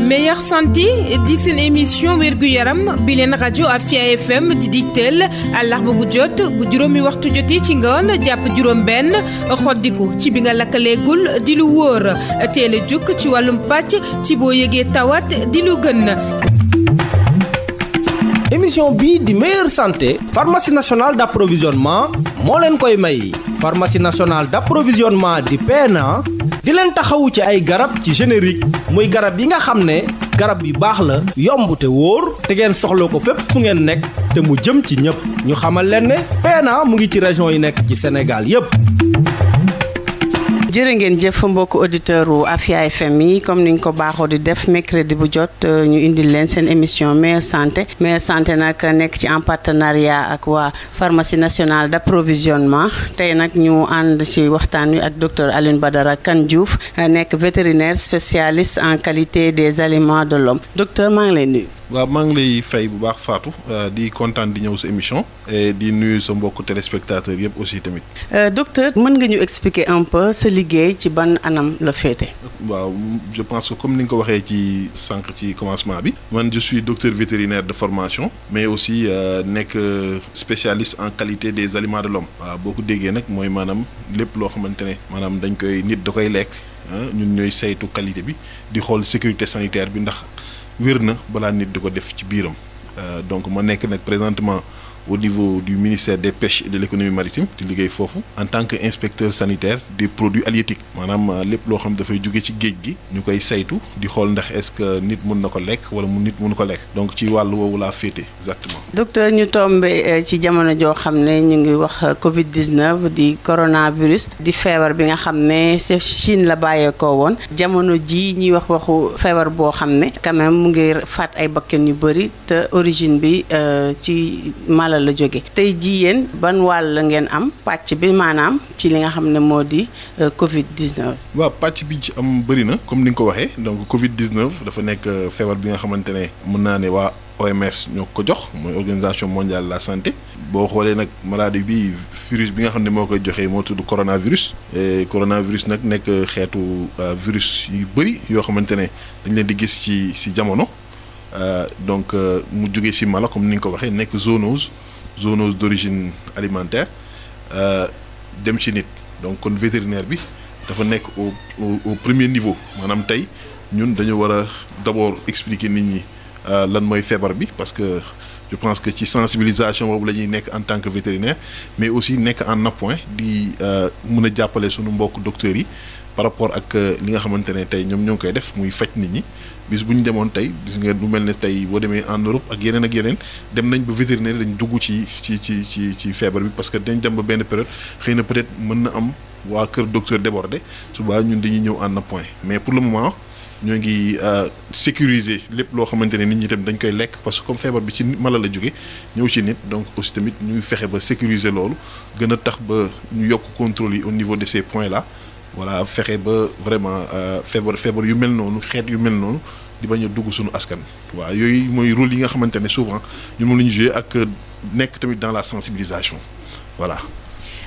Meilleure santé di seen émission wérgu yaram bi leen rajo Afia FM di digteel àllarba bu jot bu juróomi waxtu jotee ci ngoon jàpp juróom benn xoddiku ci bi nga lakkaleegul di lu wóor teel a jukk ci wàllum pàcc ci boo yëgee tawat di lu gën. émission bi di meilleure santé pharmacie nationale d'approvisionnement moo leen koy may pharmacie nationale d'approvisionnement di PNA di leen taxawu ci ay garab ci générique muy garab yi nga xam ne garab yu baax la yomb te wóor te ngeen soxla ko fépp fu ngeen nekk te mu jëm ci ñëpp ñu xamal leen ne PNA mu ngi ci région yi nekk ci Sénégal yépp. jërë ngeen jëf mbokk auditeur u Afia FM yi comme niñ ko baaxoo di def mercredi bu jot ñu indil leen seen émission meilleure santé nag nekk ci en partenariat ak waa pharmacie nationale d'approvisionnement tey nag ñu ànd ci waxtaan wi ak docteur Alioune Badara Kane Diouf nekk vétérinaire spécialiste en qualité des aliments de l'homme docteur maa ngi lay nuyu. waaw maa ngi lay fay bu baax Fatou di kontaan di ñëw sa émission et di nuyu sa mbokku téléspectateurs yëpp aussi tamit. docteur mën nga ñu expliquer un peu sa liggéey ci ban anam la féete. waaw je pense que comme ni nga ko waxee ci sànq ci commencement bi man je suis docteur vétérinaire de formation mais aussi nekk spécialiste en qualité des aliments de l'homme waaw boo ko déggee nag mooy maanaam lépp loo xamante ne maanaam dañ koy nit da koy lekk ñun ñooy saytu qualité bi di xool sécurité sanitaire bi ndax wér na balaa nit di ko def ci biiram donc ma nekk nag présentement au niveau du ministère des pêches et de l'économie maritime di liggéey foofu en tant que inspecteur sanitaire des produits halieutiques maanaam lépp loo xam dafay jóge ci géej gi ñu koy saytu di xool ndax est-ce que nit mun na ko lekk wala nit mënu ko lekk donc ci wàllu woowu laa féete exactement. docteur ñu tombé ci jamono joo xam ne ñu ngi wax Covid 19 di coronavirus di feebar bi nga xam ne c'est Chine la bàyyeekoo woon jamono ji ñuy waxu feebar boo xam ne quand même mu ngi faat ay bakkan yu bëri te origine bi ci mala la jóge tey jii yéen ban wàll ngeen am pàcc bi maanaam ci li nga xam ne moo di Covid 19. waaw pàcc bi ci am bëri na comme ni nga ko waxee donc Covid 19 dafa nekk feebar bi nga xamante ne mën naa ne waa OMS ñoo ko jox mooy organisation mondiale de la santé boo xoolee nag maladie bi virus bi nga xam ne moo koy joxee moo tudd coronavirus et coronavirus nag nekk xeetu virus yu bëri yoo xamante ne dañ leen di gis ci jamono donc mu jógee ci mala comme ni nga ko waxee nekk zoonose d'origine alimentaire dem ci nit donc kon vétérinaire bi dafa nekk au premier niveau maanaam tey ñun dañu war a d'abord expliquer nit ñi lan mooy feebar bi parce que je pense que ci sensibilisation boobu la ñuy nekk en tant que vétérinaire mais aussi nekk en appoint di mën a jàppale sunu mbokk docteurs yi par rapport ak li nga xamante ne tey ñoom ñoo ngi koy def muy faj nit ñi bis bu ñu demoon tey gis nga bu mel ne tey boo demee en Europe ak yeneen dem nañ ba vétérinaire dañ dugg ci feebar bi parce que dañ dem ba benn période xëy na peut-être mën na am waa kër docteur débordé suba ñun dañuy ñëw en appoint mais pour le moment ñoo ngi sécuriser lépp loo xamante ne nit ñi tamit dañ koy lekk parce que comme feebar bi ci mala la jóge ñëw ci nit donc aussi tamit ñu fexe ba sécuriser loolu gën a tax ba ñu yokk contrôle yi au niveau de ces points là voilà fexe ba vraiment feebar yu mel noonu xeet yu mel noonu di bañ a dugg suñu askan waaw yooyu mooy rôle yi nga xamante ne souvent ñun moom la ñu joué ak nekk tamit dans la sensibilisation voilà.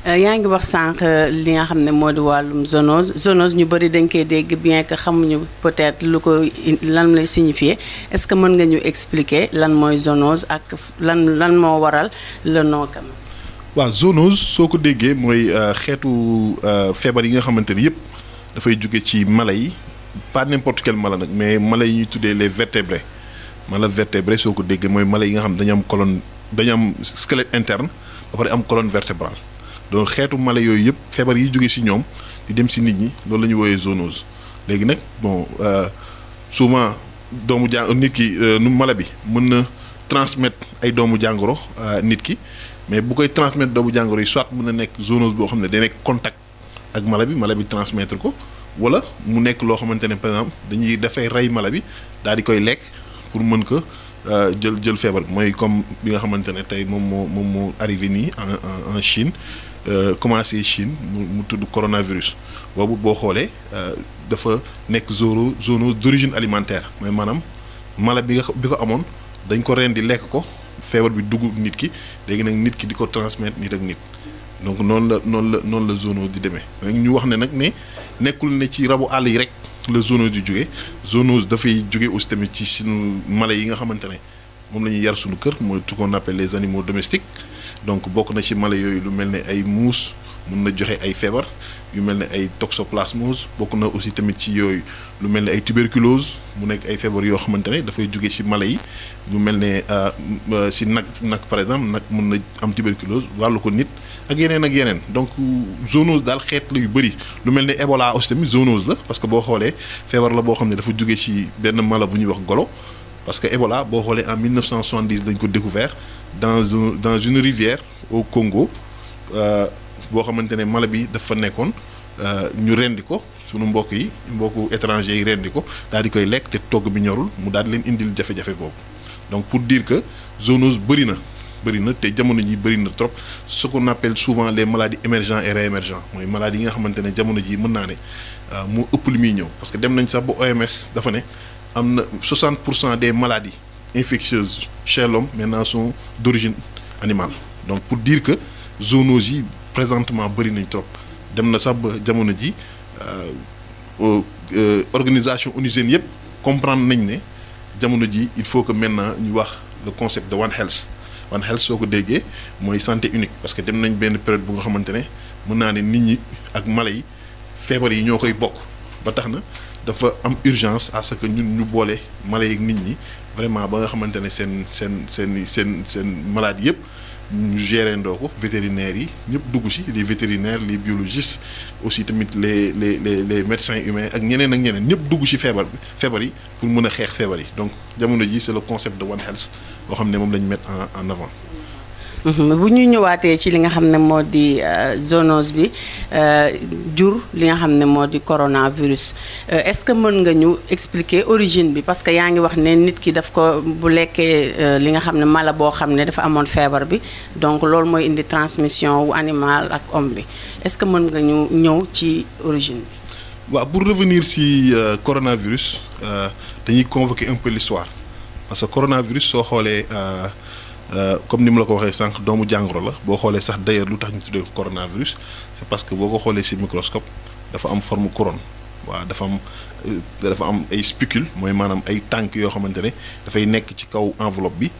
yaa ngi wax sànq li nga xam ne moo di wàllum zoonose ñu bëri dañ koy dégg bien que xamuñu peut-être lu ko lan lay signifier est-ce que mën nga ñu expliquer lan mooy zoonose ak lan moo waral le nom quand même. waaw zoonose soo ko déggee mooy xeetu feebar yi nga xamante ni yëpp dafay jóge ci mala yi pas n'importe quel mala nag mais mala yi ñuy tuddee les vertébrés mala vertébré soo ko déggee mooy mala yi nga xam dañu am squelette interne ba pare am colonne vertébrale donc xeetu mala yooyu yëpp feebar yi jóge ci ñoom di dem ci nit ñi loolu la ñu wooyee zoonose léegi nag bon souvent nit ki mala bi mën na transmettre ay doomu jàngoro nit ki mais bu koy transmettre doomu jàngoro yi soit mën na nekk zoonose boo xam ne day nekk contact ak mala bi transmettre ko wala mu nekk loo xamante ne par exemple dafay rey mala bi daal di koy lekk pour mën ko jël feebar bi mooy comme bi nga xamante ne tey moom moo arrivé nii en Chine commencé Chine mu tudd coronavirus boobu boo xoolee dafa nekk zoonose d'origine alimentaire mooy maanaam mala bi ko amoon dañ ko ren di lekk ko feebar bi dugg nit ki léegi nag nit ki di ko transmettre nit ak nit donc noonu la zoonose di demee ñu wax ne nag ne nekkul ne ci rabu àll yi rek la zoonose di jóge zoonose dafay jóge aussi tamit ci suñu mala yi nga xamante ne moom la ñuy yar suñu kër mooy tout qu'on appelle les animaux domestiques donc bokk na ci mala yooyu lu mel ne ay muus mun na joxe ay feebar yu mel ne ay toxoplasmose bokk na aussi tamit ci yooyu lu mel ne ay tuberculose mu nekk ay feebar yoo xamante ne dafay jóge ci mala yi lu mel ne ci nag par exemple nag mun na am tuberculose wàllu ko nit ak yeneen donc zoonose daal xeet la yu bëri lu mel ne Ebola aussi tamit zoonose la parce que boo xoolee feebar la boo xam ne dafa jóge ci benn mala bu ñuy wax golo parce que Ebola boo xoolee en 1970 lañ ko découvert dans une rivière au Congo boo xamante ne mala bi dafa nekkoon ñu rendi ko sunu mbokku étranger yi rendi ko daal di koy lekk te togg bi ñorul mu daal di leen indil jafe-jafe boobu donc pour dire que zoonose bëri na te jamono ji bëri na trop ce qu'on appelle souvent les maladies émergents et réémergents mooy maladies yi nga xamante ne jamono ji mën naa ne moo ëpp li muy ñëw parce que dem nañ sax ba OMS dafa ne am na 60% des maladies infectieuses chez l'homme maintenant sont d'origine animale donc pour dire que zoonose yi présentement bëri nañ trop dem na sax ba jamono ji organisation onusienne yëpp comprendre nañ ne jamono ji il faut que maintenant ñu wax le concept de One Health soo ko déggee mooy santé unique parce que dem nañ benn période bu nga xamante ne mën naa ne nit ñi ak mala yi feebar yi ñoo koy bokk ba tax na dafa am urgence à ce que ñun ñu boole mala yi ak nit ñi vraiment ba nga xamante ne seen maladie yëpp ñu géré ndoo ko vétérinaires yi ñëpp dugg ci les vétérinaires les biologistes aussi tamit les médecins humains ak ñeneen ñëpp dugg ci feebar yi pour mën a xeex feebar yi donc jamono ji c'est le concept de One Health boo xam ne moom lañu mettre en avant. bu ñu ñëwaatee ci li nga xam ne moo di zoonose bi jur li nga xam ne moo di coronavirus est-ce que mën nga ñu expliquer origine bi parce que yaa ngi wax ne nit ki daf ko bu lekkee li nga xam ne mala boo xam ne dafa amoon feebar bi donc loolu mooy indi transmission wu animal ak homme bi est-ce que mën nga ñu ñëw ci origine bi. waaw pour revenir ci coronavirus dañuy convoquer un peu l'histoire parce que coronavirus soo xoolee. Comme ni mu la ko waxee sànq doomu jàngoro la boo xoolee sax d'ailleurs lu tax ñu tuddee ko coronavirus c'est parce que boo ko xoolee ci microscope dafa am forme couronne waaw dafa am ay spicules mooy maanaam ay tànk yoo xamante ne dafay nekk ci kaw enveloppe bi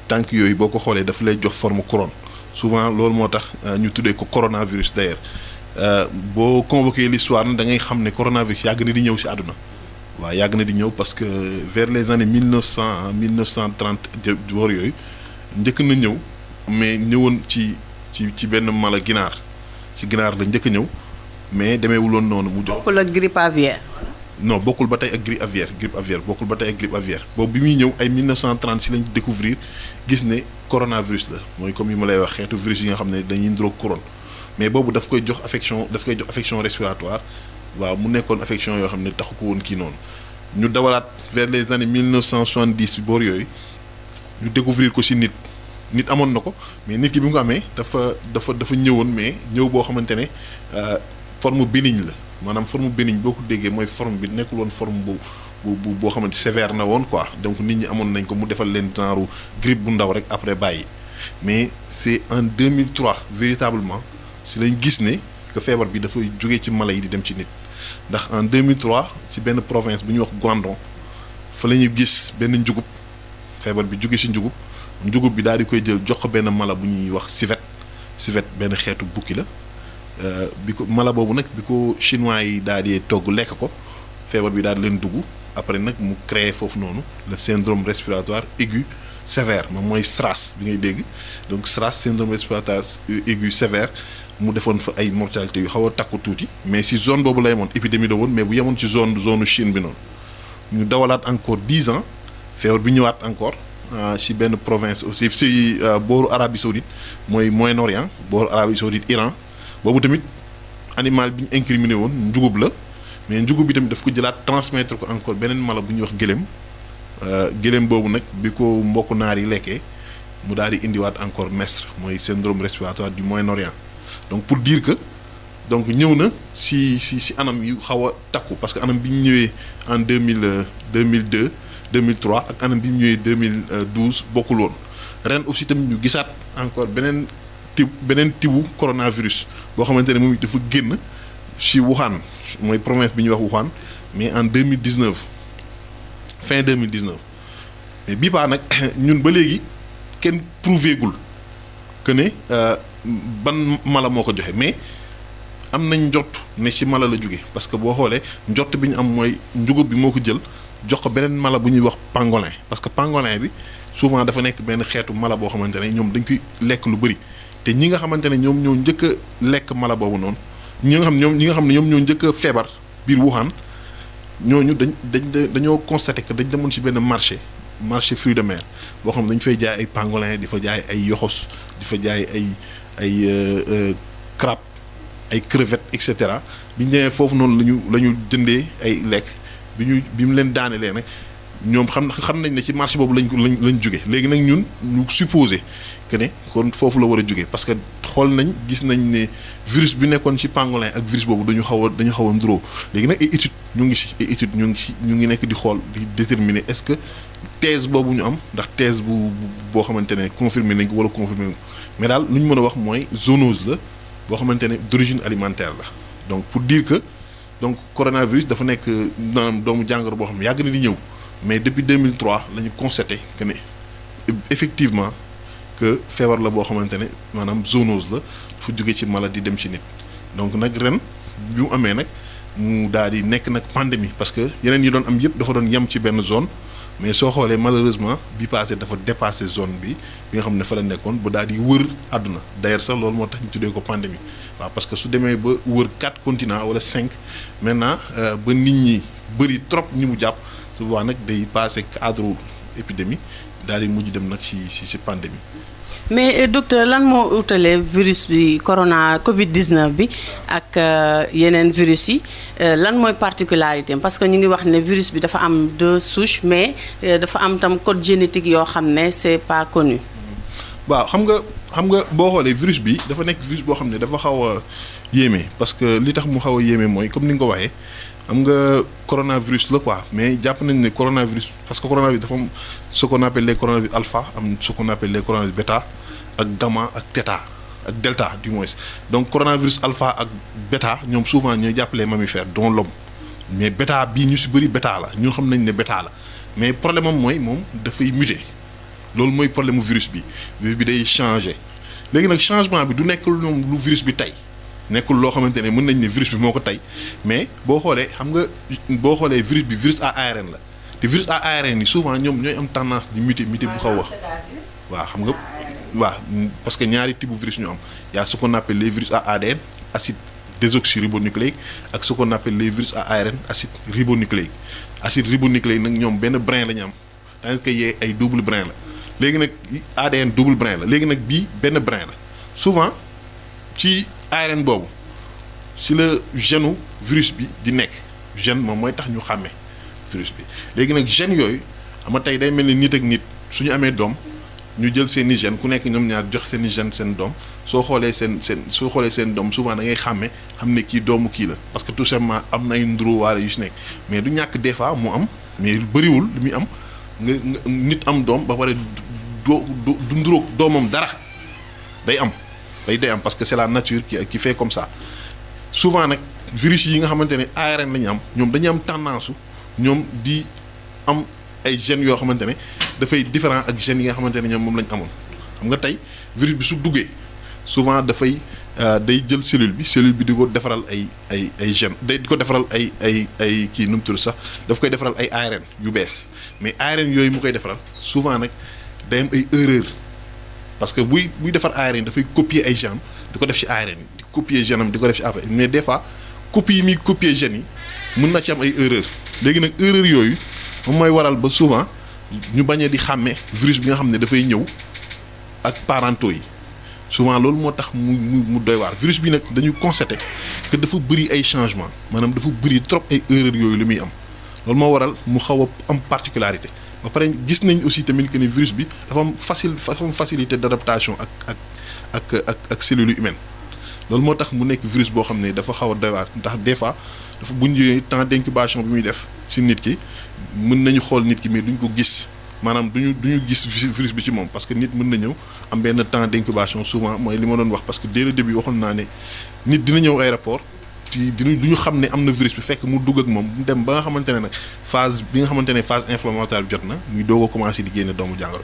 tànk yooyu boo ko xoolee dafa lay jox forme couronne souvent loolu moo tax ñu tuddee ko coronavirus d'ailleurs boo convoqué l'histoire na da ngay xam ne coronavirus yàgg na di ñëw ci àdduna waaw yàgg na di ñëw parce que vers les années 1930 boor yooyu. njëkk na ñëw mais ñëwoon ci benn mala ginaar la njëkk a ñëw mais demeewuloon noonu mu jox. bokkul ak grippe aviaire. non bokkul ba tey ak grippe aviaire bokkul ba tey ak grippe aviaire boobu bi muy ñëw ay 1930 si lañ découvrir gis ne coronavirus la mooy comme yi ma lay wax xeetu virus yi nga xam ne dañuy ndroog couronne mais boobu daf koy jox affection respiratoire waaw mu nekkoon affection yoo xam ne taxu ko woon kii noonu ñu dawalaat vers les années 1970 boor yooyu. ñu découvrir ko ci nit amoon na ko mais nit ki bi mu ko amee dafa ñëwoon mais ñëw boo xamante ne forme bénigne la maanaam forme bénigne boo ko déggee mooy forme bi nekkul woon forme boo xamante sévère na woon quoi donc nit ñi amoon nañ ko mu defal leen genre grippe bu ndaw rek après bàyyi mais c'est en 2003 véritablement ci lañ gis ne que feebar bi dafay jógee ci mala yi di dem ci nit ndax en 2003 ci benn province bu ñuy wax Guangdong fa la ñuy gis benn njugub feebar bi jóge ci njugub bi daal di koy jël jox ko benn mala bu ñuy wax civet benn xeetu bukki la bi ko mala boobu nag bi ko chinois yi daal di togg lekk ko feebar bi daal di leen dugg après nag mu créé foofu noonu le syndrome respiratoire aigu sévère moom mooy SRAS bi ngay dégg donc SRAS syndrome respiratoire aigu sévère mu defoon fa ay mortalité yu xaw a takku tuuti mais ci zone boobu la yemoon épidémie la woon mais bu yemoon ci zone Chine bi noonu ñu dawalaat encore 10 ans. feebar bi ñëwaat encore ci benn province aussi ci booru Arabie Saoudite mooy Moyen-Orient booru Arabie Saoudite Iran boobu tamit animal bi ñu incriminé woon njugub la mais njugub bi tamit daf ko jëlaat transmettre ko encore beneen mala bu ñuy wax gëléem boobu nag bi ko mbokku naar yi lekkee mu daal di indiwaat encore MERS mooy syndrome respiratoire du Moyen-Orient donc pour dire que donc ñëw na ci anam yu xaw a takku parce que anam bi ñu ñëwee en 2002 2003 ak anam bi mu ñëwee 2012 bokkul woon ren aussi tamit ñu gisaat encore beneen beneen tibu coronavirus boo xamante ne moom dafa génn ci Wuhan mooy province bi ñuy wax Wuhan mais en 2019 fin 2019 mais bii paa nag ñun ba léegi kenn prouvé gul que ne ban mala moo ko joxe mais am nañ njott ne ci mala la jóge parce que boo xoolee njott bi ñu am mooy njugub bi moo ko jël jox ko beneen mala bu ñuy wax pangolin parce que pangolin bi souvent dafa nekk benn xeetu mala boo xamante ne ñoom dañ koy lekk lu bëri te ñi nga xamante ne ñoom ñoo njëkk a lekk mala boobu noonu ñi nga xam ne ñoom ñoo njëkk a feebar biir Wuhan ñooñu dañoo constaté que dañ demoon ci benn marché fruits de mer boo xam ne dañu fay jaay ay pangolin di fa jaay ay yoxos di fa jaay ay crabe ay crevettes et cetera bi ñu demee foofu noonu la ñu jëndee ay lekk bi mu leen daanelee nag ñoom xam nañ ne ci marché boobu lañ jóge léegi nag ñun ñu supposé que ne kon foofu la war a jóge parce que xool nañ gis nañ ne virus bi nekkoon ci pangolin ak virus boobu dañu xaw a nduroo léegi nag ay études ñu ngi nekk di xool di déterminer est-ce que thèse boobu ñu am ndax thèse boo xamante ne confirmé nañ ko wala confirmé nañ ko mais daal lu ñu mën a wax mooy zoonose la boo xamante ne d'origine alimentaire la donc pour dire que donc coronavirus dafa nekk maanaam doomu jàngoro boo xam ne yàgg na di ñëw mais depuis 2003 la ñu constaté que ne effectivement que feebar la boo xamante ne maanaam zoonose la fu jóge ci mala di dem ci nit donc nag ren bi mu amee nag mu daal di nekk nag pandémie parce que yeneen yi doon am yëpp dafa doon yem ci benn zone mais soo xoolee malheureusement bi passé dafa dépassé zone bi nga xam ne fa la nekkoon ba daal di wër àdduna d'ailleurs sax loolu moo tax ñu tuddee ko pandémie waaw parce que su demee ba wër 4 continents wala 5 maintenant ba nit ñi bëri trop ñi mu jàpp su boobaa nag day passé cadre épidémie daal di mujj dem nag ci pandémie. mais docteur lan moo utalee virus bi Covid 19 bi ak yeneen virus yi lan mooy particularité parce que ñu ngi wax ne virus bi dafa am 2 souches mais dafa am tam code génétique yoo xam ne c'est pas connu. waaw xam nga boo xoolee virus bi dafa nekk virus boo xam ne dafa xaw a yéeme parce que li tax mu xaw a yéeme mooy comme ni nga ko waxee xam nga coronavirus la quoi mais jàpp nañ ne coronavirus parce que coronavirus dafa am ce qu'on appelle les coronavirus alpha am ce qu'on appelle les coronavirus bêta ak gamma ak theta ak delta du moins donc coronavirus alpha ak bêta ñoom souvent ñooy jàppalee mammifères dont l'homme mais bêta bii ñu ci bëri bêta la ñun xam nañ ne bêta la mais problème am mooy moom dafay muter loolu mooy problème mu virus bi day changer léegi nag changement bi du nekk lu virus bi tey nekkul loo xamante ne mën nañ ne virus bi moo ko tey mais boo xoolee xam nga boo xoolee virus à ARN la te virus à ARN yi souvent ñoom ñooy am tendance di muter bu xaw wax waaw xam nga waaw parce que ñaari type virus ñu am y a ce qu'on appelle les virus à ADN acide désoxyribonucléique ak ce qu'on appelle les virus à ARN acide ribonucléique acide ribonucléique nag ñoom benn brin la ñu am tandis que yee ay double brin la léegi nag ADN double brin la léegi nag bii benn brin la souvent ci ARN boobu si la gène virus bi di nekk gène moom mooy tax ñu xàmme virus bi léegi nag gène yooyu ama tey day mel ni nit ak nit suñu amee doom ñu jël seen i gène ku nekk ñoom ñaar jox seen i gène seen doom soo xoolee seen doom souvent da ngay xàmme xam ne kii doomu kii la parce que tout simplement am na ay nduróowaale yu si nekk mais du ñàkk des fois mu am mais bëriwul li muy am nga nit am doom ba pare du nduróog doomam dara day am parce que c'est la nature qui fait comme ça souvent nag virus yi nga xamante ne ARN la ñu am ñoom dañu am tendance ñoom di am ay gènes yoo xamante ne dafay différent ak gènes yi nga xamante ne ñoom moom la ñu amoon xam nga tey virus bi su duggee souvent dafay day jël cellule bi di ko defaral ay gènes di ko defaral ay kii nu mu tudd sax daf koy defaral ay ARN yu bees mais ARN yooyu mu koy defaral souvent nag day am ay erreur parce que buy defar ARN dafay copier ay gènes di ko def ci ARN di copier gène am di ko def ci ARN mais des fois copie yi muy copier gènes yi mën na ci am ay erreur léegi nag erreur yooyu moom mooy waral ba souvent ñu bañee di xàmme virus bi nga xam ne dafay ñëw ak parentaux yi souvent loolu moo tax mu doy waar virus bi nag dañu constater que dafa bëri ay changements maanaam dafa bëri trop ay erreur yooyu li muy am loolu moo waral mu xaw a am particularité ba pare gis nañ aussi tamit que ni virus bi dafa am facilité d'adaptation ak cellules humaines loolu moo tax mu nekk virus boo xam ne dafa xaw a doy waar ndax des fois bu ñu temps d'incubation bi muy def ci nit ki mën nañu xool nit ki mais duñ ko gis maanaam duñu gis virus bi ci moom parce que nit mën na ñëw am benn temps d'incubation souvent mooy li ma doon wax parce que dès le début waxoon naa ne nit dina ñëw aéroport duñu xam ne am na virus bi fekk mu dugg ak moom mu dem ba nga xamante ne nag phase bi nga xamante ne phase inflammatoire bi jot na muy doog a commencé di génne doomu jàngoro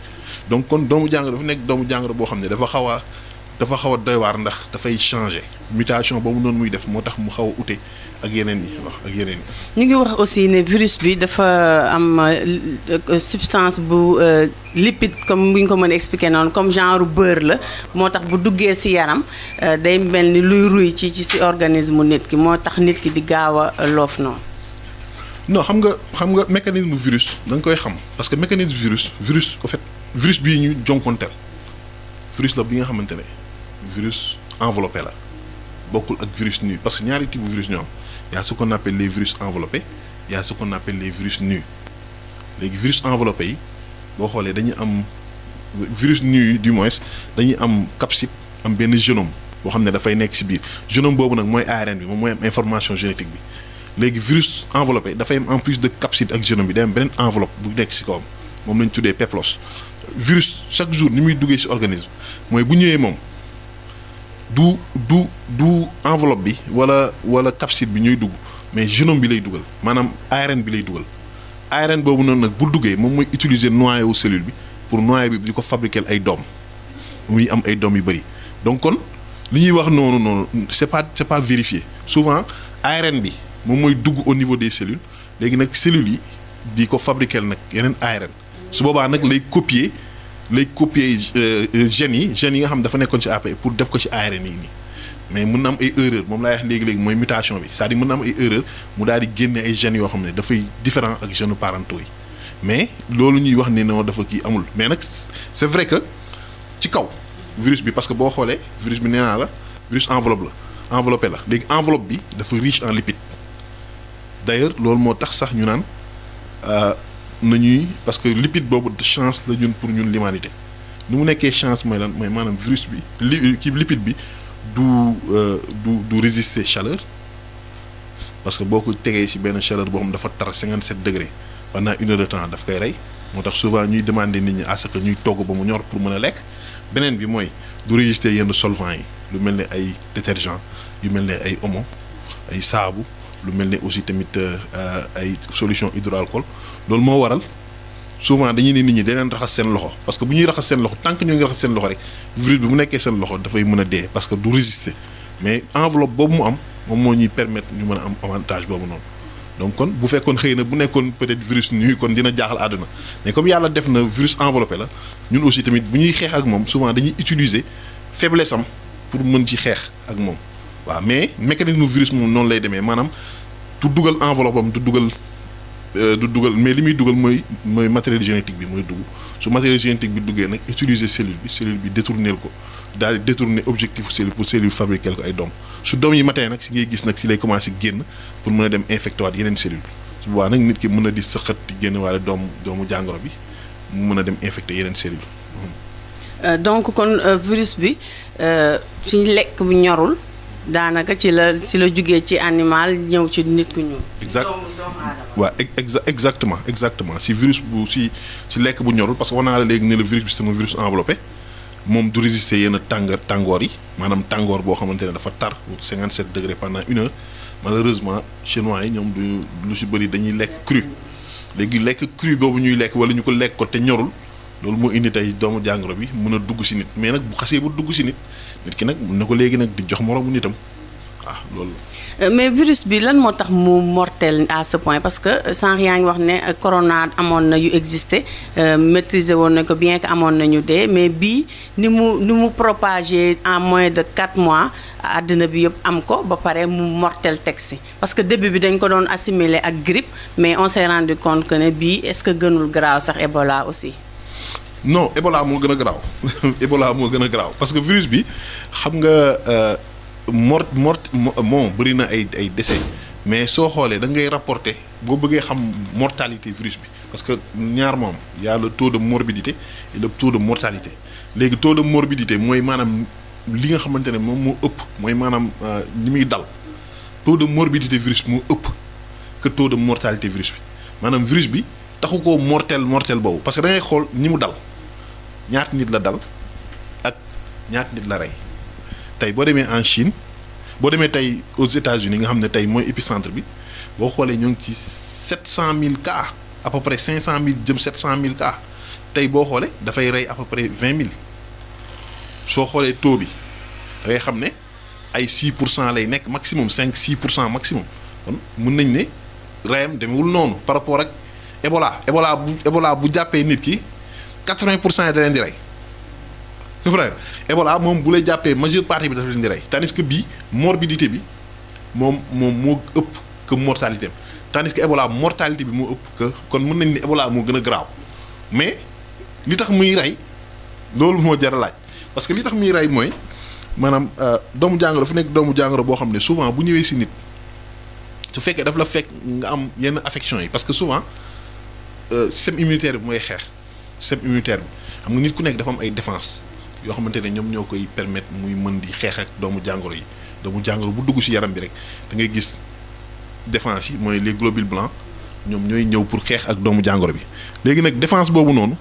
donc kon doomu jàngoro dafa nekk doomu jàngoro boo xam ne dafa xaw a doy waar ndax dafay changer mutation boobu noonu muy def moo tax mu xaw a ute ak yeneen yi wax ak yeneen yi. ñu ngi wax aussi ne virus bi dafa am substance bu lipide comme bu ñu ko mën a expliquer noonu comme genre beurre la moo tax bu duggee ci yaram day mel ni luy ruy ci organisme nit ki moo tax nit ki di gaaw a loof noonu. non xam nga mécanisme virus da nga koy xam parce que mécanisme virus en fait virus bii ñu jonkonteel virus la bi nga xamante ne virus enveloppé la bokkul ak virus nu parce que ñaari type virus ñoo am y a ce qu'on appelle les virus enveloppés y a ce qu'on appelle les virus nus léegi virus enveloppé yi boo xoolee dañuy am virus nu yi du moins dañuy am capside am benn génome boo xam ne dafay nekk ci biir génome boobu nag mooy ARN bi moom mooy am information génétique bi léegi virus enveloppé dafay am en plus de capside ak génome bi day am beneen enveloppe bu nekk ci kawam moom lañ tuddee peplos virus chaque jour ni muy duggee ci organisme mooy bu ñëwee moom du enveloppe bi wala capside bi ñuy dugg mais génome bi lay dugal maanaam ARN bi lay dugal ARN boobu noonu nag bu duggee moom mooy utiliser noyau cellule bi pour noyau bi di ko fabriquer ay doom muy am ay doom yu bari donc kon li ñuy wax noonu c'est pas vérifié souvent ARN bi moom mooy dugg au niveau des cellules léegi nag cellules yi di ko fabriquer nag yeneen ARN su boobaa nag lay copier gènes yi nga xam dafa nekkoon ci APC pour def ko ci ARN yi nii mais mën na am ay erreur moom laay wax léegi mooy mutation bi c'est-à-dire mën na am ay erreur mu daal di génne ay gènes yoo xam ne dafay différent ak gènes parentaux yi mais loolu ñuy wax ne non dafa kii amul mais nag c'est vrai que ci kaw virus bi parce que boo xoolee virus bi nee naa la virus enveloppé la léegi enveloppe bi dafa riche en lipides d'ailleurs loolu moo tax sax ñu naan nañuy parce que lipide boobu chance la ñun pour ñun l'humanité nu mu nekkee chance mooy lan mooy maanaam virus bi lipide bi du résister chaleur parce que boo ko tegee ci benn chaleur boo xam dafa tar 57 degrés pendant 1 heure de temps daf koy rey moo tax souvent ñuy demander nit ñi à ce que ñuy togg ba mu ñor pour mën a lekk beneen bi mooy du résister yenn solvants yi lu mel ne ay détergent yu mel ne ay omo ay saabu lu mel ne aussi tamit ay solution hydroalcool loolu moo waral souvent dañuy ne nit ñi daneen raxas seen loxo parce que bu ñuy raxas seen loxo tant que ñoo ngi raxas seen loxo rek virus bi mu nekkee seen loxo dafay mën a dee parce que du résister mais enveloppe boobu mu am moom moo ñuy permettre ñu mën a am avantage boobu noonu donc kon bu fekkoon xëy na bu nekkoon peut-être virus nu kon dina jaaxal àdduna mais comme yàlla def na virus enveloppé la ñun aussi tamit bu ñuy xeex ak moom souvent dañuy utiliser faiblesse am pour mën ci xeex ak moom waaw mais mécanisme virus moom noonu lay demee maanaam du dugal enveloppe am du dugal mais li muy dugal mooy matériel génétique bi mooy dugg su matériel génétique bi duggee nag utiliser cellule bi détourner ko daal di détourner objectif cellule pour cellule fabriquer ko ay doom su doom yi matee nag si ngay gis nag si lay commencer génn pour mën a dem infecté waat yeneen cellule su boobaa nag nit ki mën a di sëqat di génn waale doomu jàngoro bi mu mën a dem infecté yeneen cellule donc kon virus bi ci lekk bu ñorul daanaka ci la jugee ci animal ñëw ci nit ku ñuul. waaw exactement si virus bu si lekk bu ñorul parce que wax naa la léegi ne le virus bi c'est un virus enveloppé moom du résister yenn tàngoor yi maanaam tàngoor boo xamante ne dafa tar 57 degrés pendant 1 heure malheureusement chinois yi ñoom du lu si bëri dañuy lekk cru léegi lekk cru boobu ñuy lekk wala ñu ko lekk ko te ñorul loolu moo indi tey doomu jàngoro bi mën a dugg si nit mais nag bu xasee bu dugg si nit ki nag mën na ko léegi nag di jox moroomu nitam loolu la. mais virus bi lan moo tax mu mortel à ce point parce que sànq yaa ngi wax ne corona amoon na yu existé maîtriser woon nañ ko bien que amoon nañu dee mais bii ni mu propagé en moins de 4 mois àddina bi yëpp am ko ba pare mu mortel texte parce que début bi dañ ko doon assimiler ak grippe mais on s'est rendu compte que ne bii est-ce que gënul grave sax Ebola aussi. non Ebola moo gën a garaaw parce que virus bi xam nga moom bëri na ay décès mais soo xoolee da ngay rapporter boo bëggee xam mortalité virus bi parce que ñaar moom y a le taux de morbidité et le taux de mortalité léegi taux de morbidité mooy maanaam li nga xamante ne moom moo ëpp mooy maanaam li muy dal taux de morbidité virus moo ëpp que taux de mortalité virus bi maanaam virus bi taxu ko mortel boobu parce que da ngay xool ñi mu dal ñaata nit la dal ak ñaata nit la rey tey boo demee en Chine boo demee tey aux États-Unis nga xam ne tey mooy épicentre bi boo xoolee ñoo ngi ci 700 000 cas à peu près 500 000 jëm 700 000 cas tey boo xoolee dafay rey à peu près 20 000 soo xoolee taux bi da ngay xam ne ay 6% lay nekk maximum 5-6% maximum kon mun nañ ne reyam demewul noonu par rapport ak Ebola bu jàppee nit ki 80% yi da leen di rey c'est vrai Ebola moom bu lay jàppee majeure partie bi dafa leen di rey tandis que bii morbidité bi moom moo ëpp que mortalité am tandis que Ebola mortalité bi moo ëpp que kon mën nañ ni Ebola moo gën a graaw mais li tax muy rey loolu moo jar a laaj parce que li tax muy rey mooy maanaam doomu jàngoro fu nekk doomu jàngoro boo xam ne souvent bu ñëwee si nit su fekkee daf la fekk nga am yenn affection yi parce que souvent système immunitaire bi mooy xeex système immunitaire bi xam nga nit ku nekk dafa am ay défense yoo xamante ne ñoom ñoo koy permettre muy mën di xeex ak doomu jàngoro yi doomu jàngoro bu dugg ci yaram bi rek da ngay gis défense yi mooy les globules blancs ñoom ñooy ñëw pour xeex ak doomu jàngoro bi léegi nag défense boobu noonu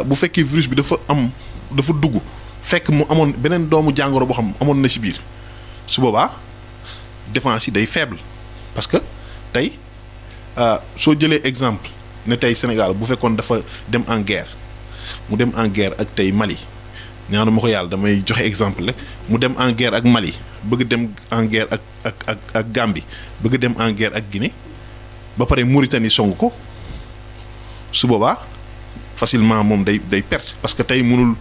bu fekkee virus bi dafa dugg fekk mu amoon beneen doomu jàngoro boo xam amoon na ci biir su boobaa défense yi day faible parce que tey soo jëlee exemple ne tey Sénégal bu fekkoon dafa dem en guerre mu dem en guerre ak tey Mali ñaanu ma ko yàlla damay joxe exemple rek mu dem en guerre ak Mali bëgg dem en guerre ak Gambie bëgg dem en guerre ak Guinée ba pare Mauritanie song ko su boobaa facilement moom day perte parce que tey mënul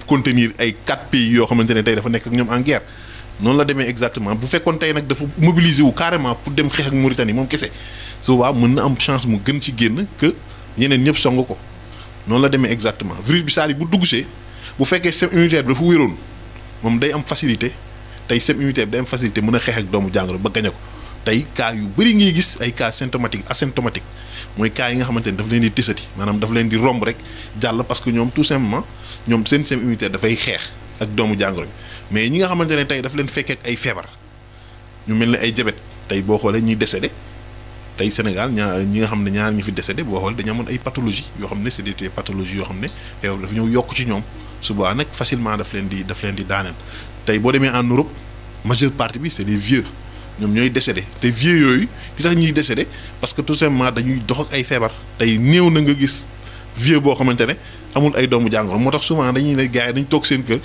contenir ay 4 pays yoo xamante ne tey dafa nekk ak ñoom en guerre noonu la demee exactement bu fekkoon tey nag dafa mobiliser wu carrément pour dem xeex ak Mauritanie moom kese su boobaa mën na am chance mu gën ci génn que ñeneen ñëpp song ko noonu la demee exactement virus bi saa bu duggsee bu fekkee système immunitaire bi dafa wéroon moom day am facilité tey système immunitaire bi day am facilité mën a xeex ak doomu jàngoro ba gañe ko tey cas yu bëri ngay gis ay cas symptomatique asymptomatique mooy cas yi nga xamante ne daf leen di tisati maanaam daf leen di romb rek jàll parce que ñoom tout simplement ñoom seen système immunitaire dafay xeex ak doomu jàngoro bi mais ñi nga xamante ne tey daf leen fekkee ak ay feebar ñu mel ne ay diabète tey boo xoolee ñuy décédé tey Sénégal ñi nga xam ne ñaar ñu fi décédé boo xoolee dañu amoon ay pathologie yoo xam ne c'est des pathologies yoo xam ne feebar dafa ñëw yokk ci ñoom suba nag facilement daf leen di daaneel tey boo demee en Europe majeure partie bi c'est des vieux ñoom ñooy décédé te vieux yooyu li tax ñuy décédé parce que tout simplement dañuy dox ak ay feebar tey néew na nga gis vieux boo xamante ne amul ay doomu jàngoro moo tax souvent dañuy ne gars yi dañ toog seen kër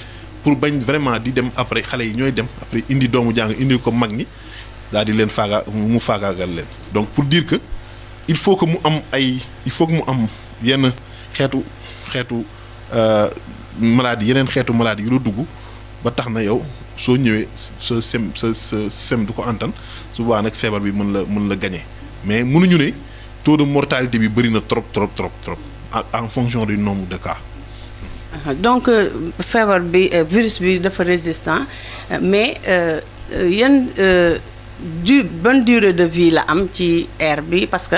pour bañ vraiment di dem après xale yi ñooy dem après indi doomu jàngoro indi ko mag ñi daal di leen faagaagal leen donc pour dire que il faut que mu am yenn xeetu maladie yeneen xeetu maladie yu la dugg ba tax na yow soo ñëwee sa sem du ko antan su boobaa nag feebar bi mën la gagner mais mënuñu ne taux de mortalité bi bëri na trop en fonction du nombre de cas. donc feebar bi virus bi dafa résistant mais bonne durée de vie la am ci air bi parce que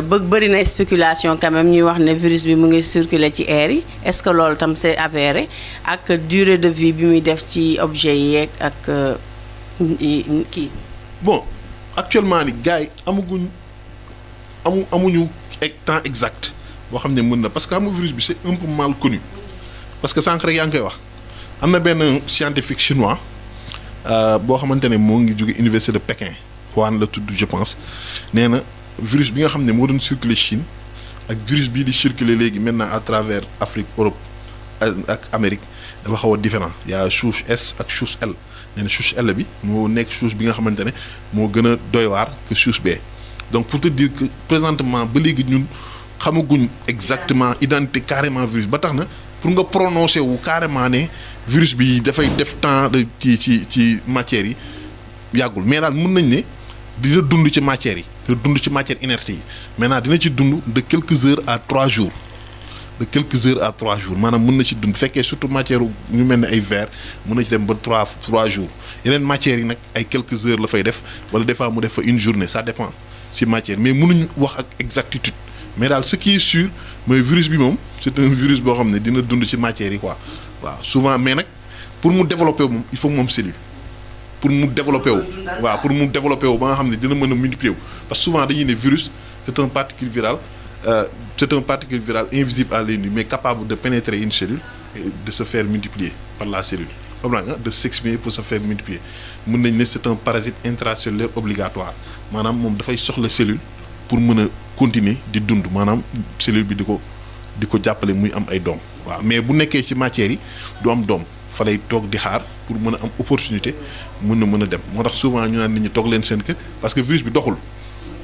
bëri na spéculation quand même ñuy wax ne virus bi mu ngi circuler ci air yi est-ce que loolu tam c'est avéré ak durée de vie bi muy def ci objet yi yeeg ak kii. bon actuellement ni gars yi amuñu temps exact boo xam ne mën na parce que xam nga virus bi c'est un peu mal connu parce que sànq rek yaa ngi koy wax am na benn scientifique chinois boo xamante ne moo ngi jóge université de Pékin Wuhan la tudd je pense nee na virus bi nga xam ne moo doon circuler Chine ak virus bii di circuler léegi maintenant à travers Afrique Europe ak Amérique dafa xaw a différent y a souche S ak souche L nee na souche L bi moo nekk souche bi nga xamante ne moo gën a doy waar que souche B donc pour te dire que présentement ba léegi ñun xamaguñ exactement identité carrément virus ba tax na pour nga prononcer wu carrément ne virus bi dafay def temps de ci matières yi yàggul mais daal mën nañ ne dina dund ci matières yi dina dund ci matière inerte yi maintenant dina ci dund de quelques heures à 3 jours maanaam mën na ci dund fekkee surtout matière ñu mel ne ay verre mën na ci dem ba 3 jours yeneen matières yi nag ay quelques heures la fay def wala des fois mu def fa une journée ça dépend ci matière mais mënuñu wax ak exactitude mais daal ce qui est sûr mooy virus bi moom c'est un virus boo xam ne dina dund ci matière yi quoi waaw souvent mais nag pour mu développer moom il faut que mu am cellule pour mu développer wu. waaw pour mu développer wu ba nga xam ne dina mën a multiplier wu parce que souvent dañuy ne virus c'est un particule viral invisible à l'œil nu mais capable de pénétrer une cellule et de se faire multiplier par la cellule. de s'exprimer pour se faire multiplier mën nañ ne c'est un parasite intracellulaire obligatoire maanaam moom dafay soxla cellule pour mën a continuer di dund maanaam cellule bi di ko jàppale muy am ay doom waaw mais bu nekkee ci matière yi du am doom fa lay toog di xaar pour mën a am opportunité mën a dem moo tax souvent ñu naan nit ñi toog leen seen kër parce que virus bi doxul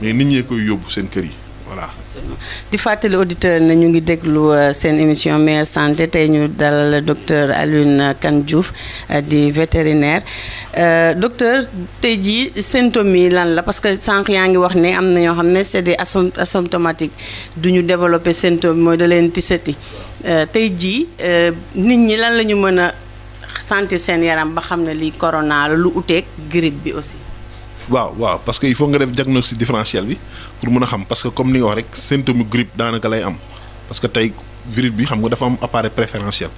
mais nit ñee koy yóbbu seen kër yi voilà. di fàttali auditeur ne ñu ngi déglu seen émission meilleure santé tey ñu dalal docteur Alioune Kane Diouf di vétérinaire docteur tey jii symptômes yi lan la parce que sànq yaa ngi wax ne am na ñoo xam ne c'est des asymptomatiques du ñu développer symptômes mooy da leen tisati tey jii nit ñi lan la ñu mën a sentir seen yaram ba xam ne lii corona la lu uteeg grippe bi aussi. waaw parce que il faut nga def diagnostic différentiel bi pour mën a xam parce que comme ni nga wax rek symptôme grippe daanaka lay am parce que tey virus bi xam nga dafa am appareil préférentiel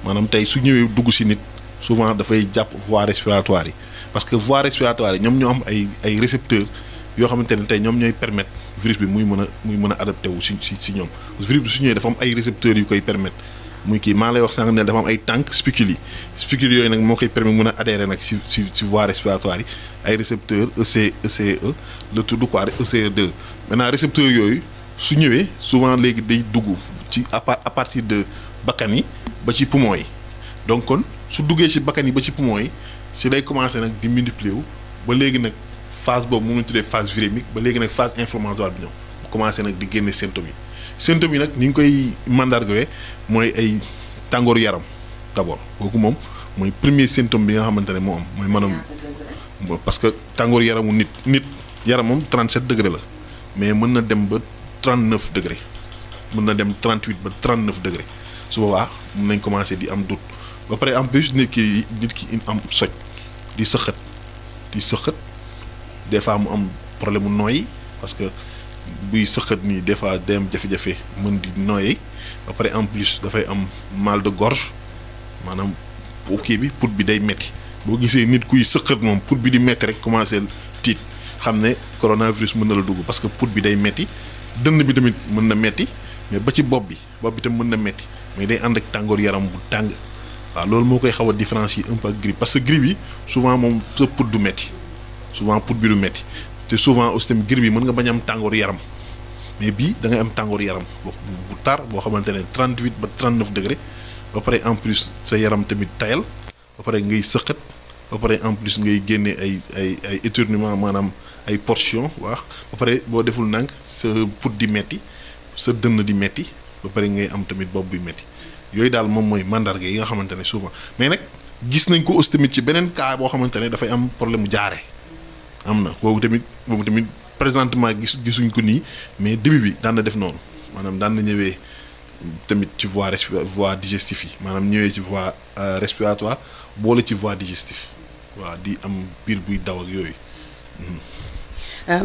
maanaam tey su ñëwee dugg ci nit souvent dafay jàpp voie respiratoire yi parce que voie respiratoire yi ñoom ñoo am ay récepteurs yoo xamante ne tey ñoom ñooy permettre virus bi muy mën a adapté wu ci ñoom virus bi su ñëwee dafa am ay récepteurs yu koy permettre muy kii maa lay wax sànq ne dafa am ay tànk spicules yooyu nag moo koy permettre mën a adhérer nag ci voie respiratoire yi ay récepteurs ECE le tudd quoi ECE2 maintenant récepteurs yooyu su ñëwee souvent léegi day dugg ci à partir de bakkan yi ba ci poumon yi donc kon su duggee ci bakkan yi ba ci poumon yi ci day commencer nag di multiplier wu ba léegi nag phase boobu mu ngi tuddee phase virémique ba léegi nag phase inflammatoire bi ñëw mu commencer nag di génne symptômes yi nag ni ñu koy mandargawee mooy ay tàngooru yaram d'abord kooku moom mooy premier symptôme bi nga xamante ne moo am mooy maanaam parce que tàngooru yaramu nit yaramam 37 degré la mais mën na dem ba 39 degré mën na dem 38 ba 39 degré su boobaa mën nañ commencer di am doute ba pare en plus nit ki am soj di sëxët des fois mu am problème mu nooyi parce que buy sëxët nii des fois day am jafe-jafe mën di nooyi ba pare en plus dafay am mal de gorge maanaam kii bi put bi day metti boo gisee nit kuy sëqat moom put bi di metti rek commencé tiit xam ne coronavirus mën na la dugg parce que put bi day metti dënn bi tamit mën na metti mais ba ci bopp bi tam mën na metti mais day ànd ak tàngoor yaram bu tàng waaw loolu moo koy xaw a différencier un peu ak grippe parce que grippe yi souvent moom sa put du metti souvent put bi du metti te souvent aussi tamit grippe yi mën nga bañ am tàngoor yaram mais bii da ngay am tàngoor yaram bu tar boo xamante ne 38 ba 39 degré ba pare en plus sa yaram tamit tayal ba pare ngay sëqat ba pare en plus ngay génne ay éternuement maanaam ay portion waaw ba pare boo deful nànk sa put di metti sa dënn di metti ba pare ngay am tamit bopp buy metti yooyu daal moom mooy mandarga yi nga xamante ne souvent mais nag gis nañ ko aussi tamit ci beneen cas boo xamante ne dafay am problème mu jaare am na boobu tamit présentement gisuñ ko nii mais début bi daan na def noonu maanaam daan na ñëwee tamit ci voie digestive yi maanaam ñëwee ci voie respiratoire boole ci voie digestive waaw di am biir buy daw ak yooyu.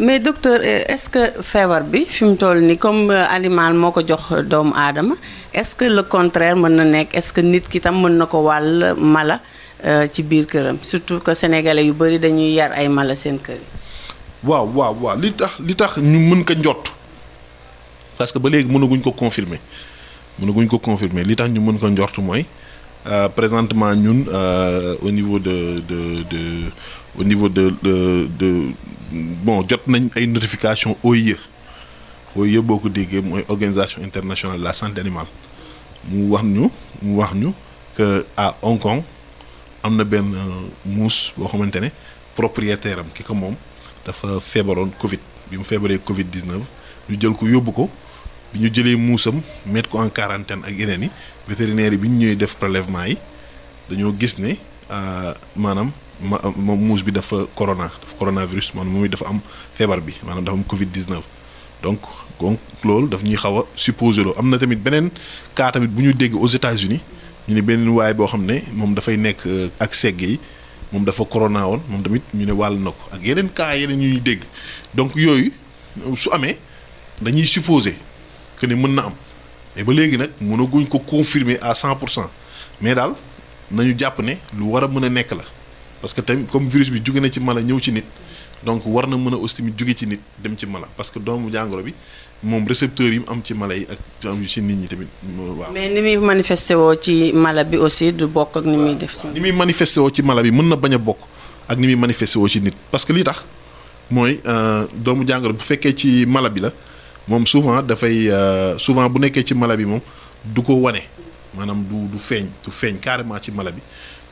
mais docteur est-ce que feebar bi fi mu toll nii comme animal moo ko jox doomu aadama est-ce que le contraire mën na nekk est-ce que nit ki tam mën na ko wàll mala ci biir këram surtout que sénégalais yu bari dañuy yar ay mala seen kër yi. waaw li tax ñu mën ko njott parce que ba léegi mënaguñ ko confirmer li tax ñu mën ko njort mooy présentement ñun au niveau de bon jot nañ ay notification OIE boo ko déggee mooy organisation internationale de la santé animale mu wax ñu que à Hong Kong am na benn muus boo xamante ne propriétaire am ki ko moom dafa feebaroon Covid bi mu feebaree Covid 19 ñu jël ko yóbbu ko bi ñu jëlee muusam mettre ko en quarantaine ak yeneen yi vétérinaire yi bi ñu ñëwee def prélèvement yi dañoo gis ne maanaam moom muus bi dafa coronavirus maanaam moom dafa am feebar bi maanaam dafa am Covid 19 donc loolu daf ñuy xaw a supposé loo am na tamit beneen cas tamit bu ñu dégg aux États-Unis ñu ne beneen waay boo xam ne moom dafay nekk ak segg yi. moom dafa corona woon moom tamit ñu ne wàll na ko ak yeneen cas yeneen yu ñuy dégg donc yooyu su amee dañuy supposer que ne mën na am mais ba léegi nag mënaguñ ko confirmer à 100% mais daal nañu jàpp ne lu war a mën a nekk la parce que tamit comme virus bi jóge na ci mala ñëw ci nit donc war na mën a aussi tamit jóge ci nit dem ci mala parce que doomu jàngoro bi moom récepteurs yi mu am ci mala yi ak ci nit ñi tamit waaw. mais ni muy manifesté woo ci mala bi aussi du bokk ak ni muy def si. ni muy manifesté woo ci mala bi mën na bañ a bokk ak ni muy manifesté woo ci nit parce que li tax mooy doomu jàngoro bu fekkee ci mala bi la moom souvent dafay souvent bu nekkee ci mala bi moom du ko wane maanaam du feeñ carrément ci mala bi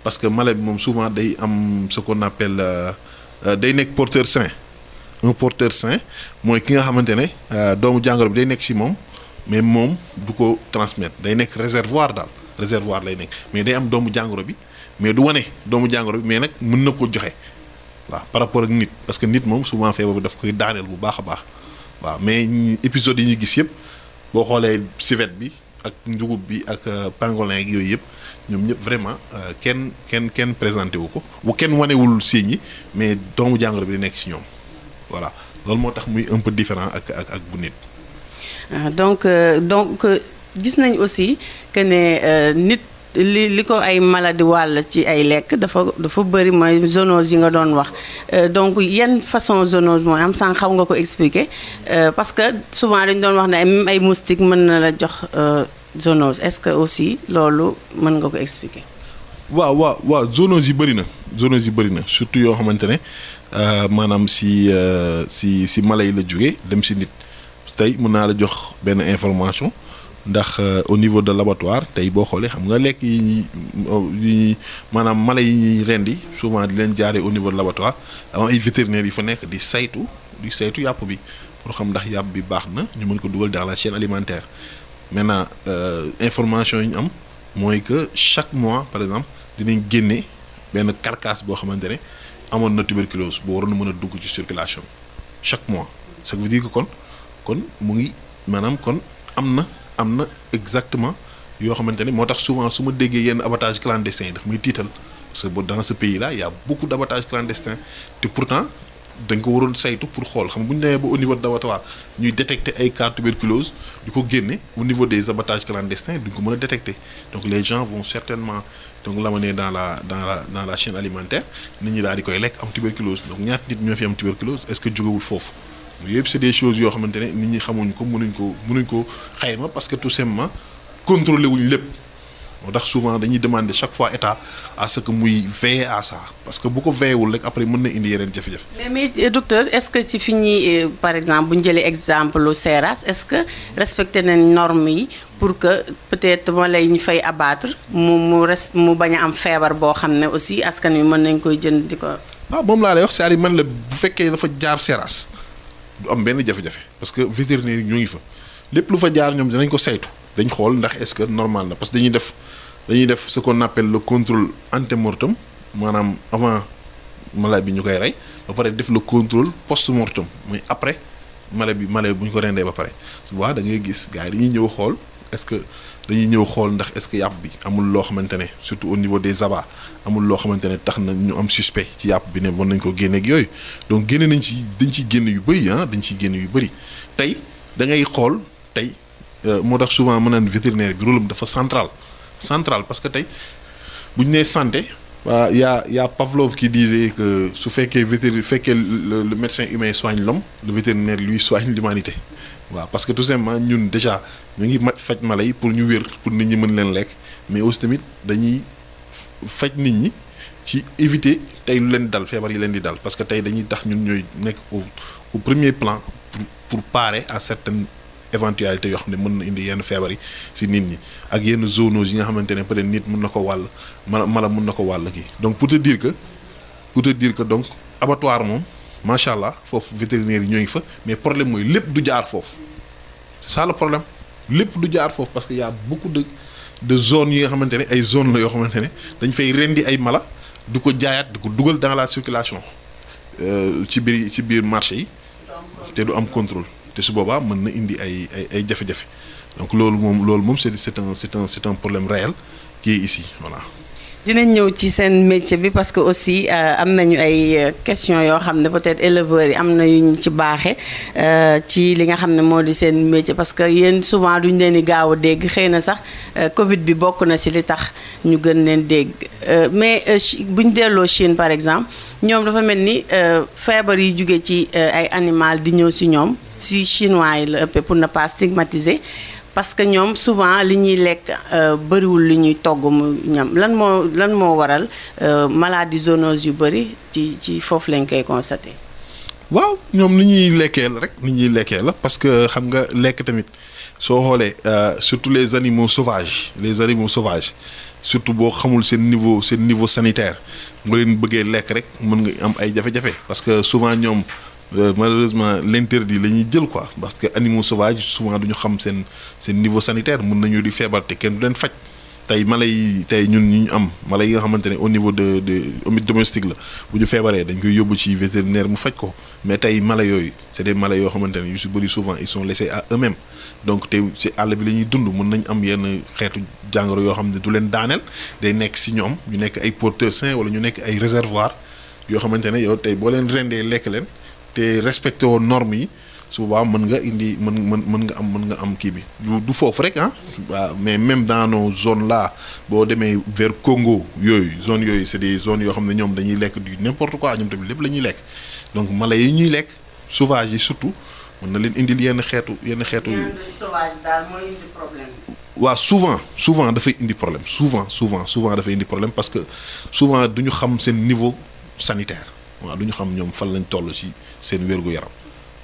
parce que mala bi moom souvent day am ce qu'on appelle day nekk porteur sain. Un porteur sain mooy ki nga xamante ne doomu jàngoro bi day nekk ci moom mais moom du ko transmettre day nekk réservoir daal réservoir lay nekk mais day am doomu jàngoro bi mais du wane doomu jàngoro bi mais nag mën na ko joxe waaw par rapport ak nit parce que nit moom souvent feebar bi daf koy daaneel bu baax a baax waaw mais épisodes yi ñu gis yëpp boo xoolee civet bi ak njugub bi ak pangolin ak yooyu yëpp ñoom ñëpp vraiment kenn présenté wu ko bu kenn wanewul signes yi mais doomu jàngoro bi di nekk ci ñoom. Voilà loolu moo tax muy un peu différent ak bu nit. donc gis nañ aussi que ne nit li ko ay maladie wàll ci ay lekk dafa bëri mooy zoonose yi nga doon wax donc yan façon zoonose mooy am sànq xaw nga ko expliquer parce que souvent dañ doon wax ne même ay moustique mën na la jox zoonose est-ce que aussi loolu mën nga ko expliquer. waaw zoonose yi bëri na surtout yoo xamante ne. maanaam si mala yi la jóge dem si nit tey mën naa la jox benn information ndax au niveau de l'abattoir tey boo xoolee xam nga lekk yi ñuy maanaam mala yi ñuy rendi souvent di leen jaaree au niveau de l'abattoir am ay vétérinaires yi fa nekk di saytu yàpp bi pour xam ndax yàpp bi baax na ñu mën ko dugal dans la chaîne alimentaire maintenant information yi ñu am mooy que chaque mois par exemple dinañ génne benn carcasse boo xamante ne amoon na tuberculose boo waroon na mën a dugg ci circulation chaque mois ça veut dire que kon mu ngi maanaam kon am na exactement yoo xamante ne moo tax souvent su ma déggee yenn abattage clandestin yi daf muy tiital parce que dans ce pays là il y a beaucoup d'abattage clandestin te pourtant dañ ko waroon saytu pour xool xam bu ñu demee ba au niveau de l'abattoir ñuy détecter ay cas tuberculose di ko génne au niveau des abattages clandestins duñ ko mën a détecter donc les gens vont certainement donc l'amener dans la chaîne alimentaire nit ñi daal di koy lekk am tuberculose donc ñaata nit ñoo fi am tuberculose est-ce que jógewul foofu yëpp c'est des choses yoo xamante ne nit ñi xamuñ ko mënuñ ko xayma parce que tout simplement contrôler wuñ lépp moo tax souvent dañuy demander chaque fois état à ce que muy veiller à ça parce que bu ko veillé wul rek après mën na indi yeneen jafe-jafe. mais docteur est-ce que ci fi ñuy par exemple bu ñu jëlee exemple lu Seras est-ce que respecté nañ normes yi pour que peut-être ma lay ñu fay abattre mu bañ a am feebar boo xam ne aussi askan wi mën nañ koy jënd di ko. waaw moom laa lay wax c'est-à-dire man la bu fekkee dafa jaar Seras du am benn jafe-jafe parce que vétérinaire yi ñoo ngi fa lépp lu fa jaar ñoom dinañ ko saytu. dañ xool ndax est-ce que normal na parce que dañuy def ce qu'on appelle le contrôle antemortem maanaam avant malade bi ñu koy rey ba pare def le contrôle post-mortem muy après malade bi bu ñu ko rendee ba pare su boobaa da ngay gis gars yi dañuy ñëw xool est-ce que dañuy ñëw xool ndax est-ce que yàpp bi amul loo xamante ne surtout au niveau des abats amul loo xamante ne tax na ñu am suspect ci yàpp bi ne mën nañ ko génne ak yooyu donc dañ ciy génn yu bëri dañ ciy génn yu bëri tey da ngay xool tey. moo tax souvent mën naan vétérinaire bi rôle am dafa central parce que tey bu ñu nee santé waa y a Pavlov qui disait que su fekkee le médecin humain soigne l'homme le vétérinaire lui soigne l'humanité waaw parce que tout simplement ñun déjà ñu ngi faj mala yi pour ñu wér pour nit ñi mën leen lekk mais aussi tamit dañuy faj nit ñi ci éviter tey lu leen dal feebar yi leen di dal parce que tey dañuy tax ñun ñooy nekk au premier plan pour parer à certaines éventualité yoo xam ne mën na indi yenn feebar yi ci nit ñi ak yenn zoonoses yi nga xamante ne peut-être nit mën na ko wàll mala mën na ko wàll kii donc pour te dire que donc abattoir moom macha allah foofu vétérinaire yi ñoo ngi fa mais problème mooy lépp du jaar foofu c'est ça le problème lépp du jaar foofu parce que y a beaucoup de zones yi nga xamante ne ay zones la yoo xamante ne dañ fay rendi ay mala du ko jaayaat du ko dugal dans la circulation ci biir marché yi te du am contrôle. te su boobaa mën na indi ay jafe-jafe donc loolu moom c'est un problème réel qui est ici voilà. dinañ ñëw ci seen métier bi parce que aussi am nañu ay questions yoo xam ne peut-être éleveurs yi am na yu ñu ci baaxe ci li nga xam ne moo di seen métier parce que yéen souvent duñ leen di gaaw a dégg xëy na sax Covid bi bokk na ci li tax ñu gën leen dégg mais buñ delloo Chine par exemple ñoom dafa mel ni feebar yi jóge ci ay animal di ñëw ci ñoom ci chinois yi la ëppee pour ne pas stigmatiser parce que ñoom souvent li ñuy lekk bëriwul li ñuy togg mu ñam lan moo waral maladie zoonose yu bëri ci foofu lañ koy constater. waaw ñoom ni ñuy lekkee la rek ni ñuy lekkee la parce que xam nga lekk tamit soo xoolee surtout les animaux sauvages surtout boo xamul seen niveau sanitaire nga leen bëggee lekk rek mën nga am ay jafe-jafe parce que souvent ñoom malheureusement l'interdit la ñuy jël quoi parce que animaux sauvages souvent duñu xam seen niveau sanitaire mën nañu di feebar te kenn du leen faj tey mala yi tey ñun ñu am mala yi nga xamante ne au niveau de domestique la bu ñu feebaree dañ koy yóbbu ci vétérinaire mu faj ko mais tey mala yooyu c'est des mala yoo xamante ne yu si bëri souvent ils sont laissés à eux-mêmes donc te ci àll bi la ñuy dund mën nañ am yenn xeetu jàngoro yoo xam ne du leen daaneel day nekk si ñoom ñu nekk ay porteurs sains wala ñu nekk ay réservoirs yoo xamante ne yow tey boo leen rendee lekk leen te respecté woon normes yi su boobaa mën nga am kii bi du foofu rek waaw mais même dans nos zones là boo demee vers Congo zone yooyu c'est des zones yoo xam ne ñoom dañuy lekk du n'importe quoi ñoom tamit lépp la ñuy lekk donc mala yi ñuy lekk sauvage yi surtout mën na leen indil yenn xeetu. sauvage daal mooy indi problème. waaw souvent dafay indi problème souvent dafay indi problème parce que souvent du ñu xam seen niveau sanitaire waaw du ñu xam ñoom fan lañ toll ci seen wér-gu-yaram.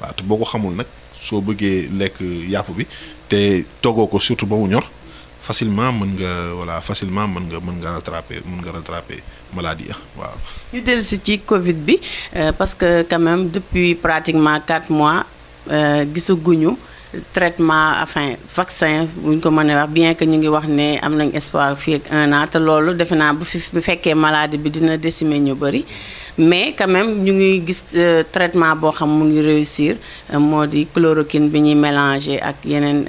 waaw te boo ko xamul nag soo bëggee lekk yàpp bi te toggoo ko surtout ba mu ñor facilement mën nga rattraper maladie waaw. ñu dellusi ci Covid bi parce que quand même depuis pratiquement 4 mois gisaguñu traitement vaccin bu ñu ko mënee wax bien que ñu ngi wax ne am nañ espoir fii ak 1 an te loolu defe naa bu fekkee maladie bi dina décimer ñu bëri. mais quand même ñu ngi gis traitement boo xam mu ngi réussir moo di chloroquine bi ñuy mélanger ak yeneen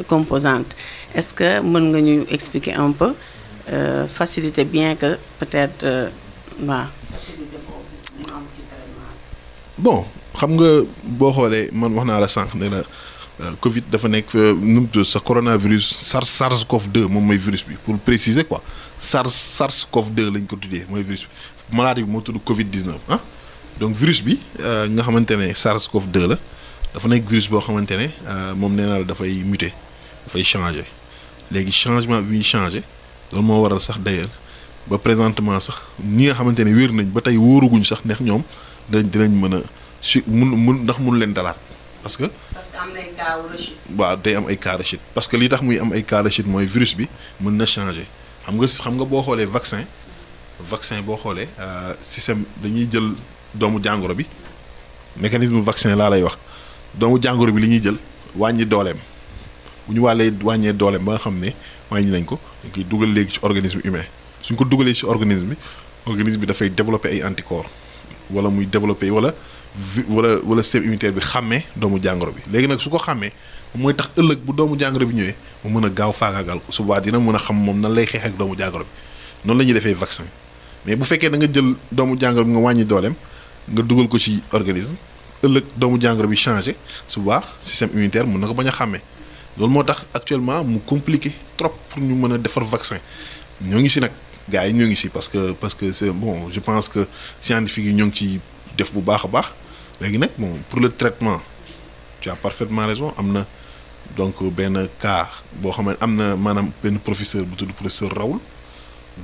composantes est-ce que mën nga ñu expliquer un peu facilité bien que peut-être waaw facilité boobu mu am ci traitement. bon xam nga boo xoolee man wax naa la sànq ne la Covid dafa nekk nu mu tudd sa coronavirus SARS-CoV-2 moom mooy virus bi pour préciser quoi SARS-CoV-2 lañ ko tuddee mooy virus bi. maladie bi moo tudd Covid-19 donc virus bi nga xamante ne SARS-CoV-2 la dafa nekk virus boo xamante ne moom nee naa la dafay muter dafay changer léegi changement bi muy changer loolu moo waral sax d'ailleurs ba présentement sax ñi nga xamante ne wér nañ ba tey wóoruguñ sax ndax ñoom dinañ mën a ndax mun leen dalaat parce que am na ay cas de chute. waaw day am ay cas de chute parce que li tax muy am ay cas de chute mooy virus bi mën na changer xam nga boo xoolee vaccin boo xoolee système dañuy jël doomu jàngoro bi mécanisme vaccin laa lay wax doomu jàngoro bi li ñuy jël wàññi dooleem bu ñu wàññee dooleem ba nga xam ne wàññi nañ ko dañ koy dugal léegi ci organisme humain suñ ko dugalee ci organisme bi dafay développer ay anticorps wala muy développer wala système immunitaire bi xàmmee doomu jàngoro bi léegi nag su ko xàmmee mooy tax ëllëg bu doomu jàngoro bi ñëwee mu mën a gaaw faagaagal su boobaa dina mën a xam moom nan lay xeex ak doomu jàngoro bi noonu la ñuy defee vaccin mais bu fekkee da nga jël doomu jàngoro bi nga wàññi dooleem nga dugal ko ci organisme ëllëg doomu jàngoro bi changé su boobaa système immunitaire mën na ko bañ a xàmmee loolu moo tax actuellement mu compliqué trop pour ñu mën a defar vaccin ñoo ngi si nag gars yi ñoo ngi si parce que c'est bon je pense que scientifique yi ñoo ngi ci def bu baax a baax léegi nag bon pour le traitement tu as parfaitement raison am na donc benn cas boo xam ne am na maanaam benn professeur bu tudd professeur Raoul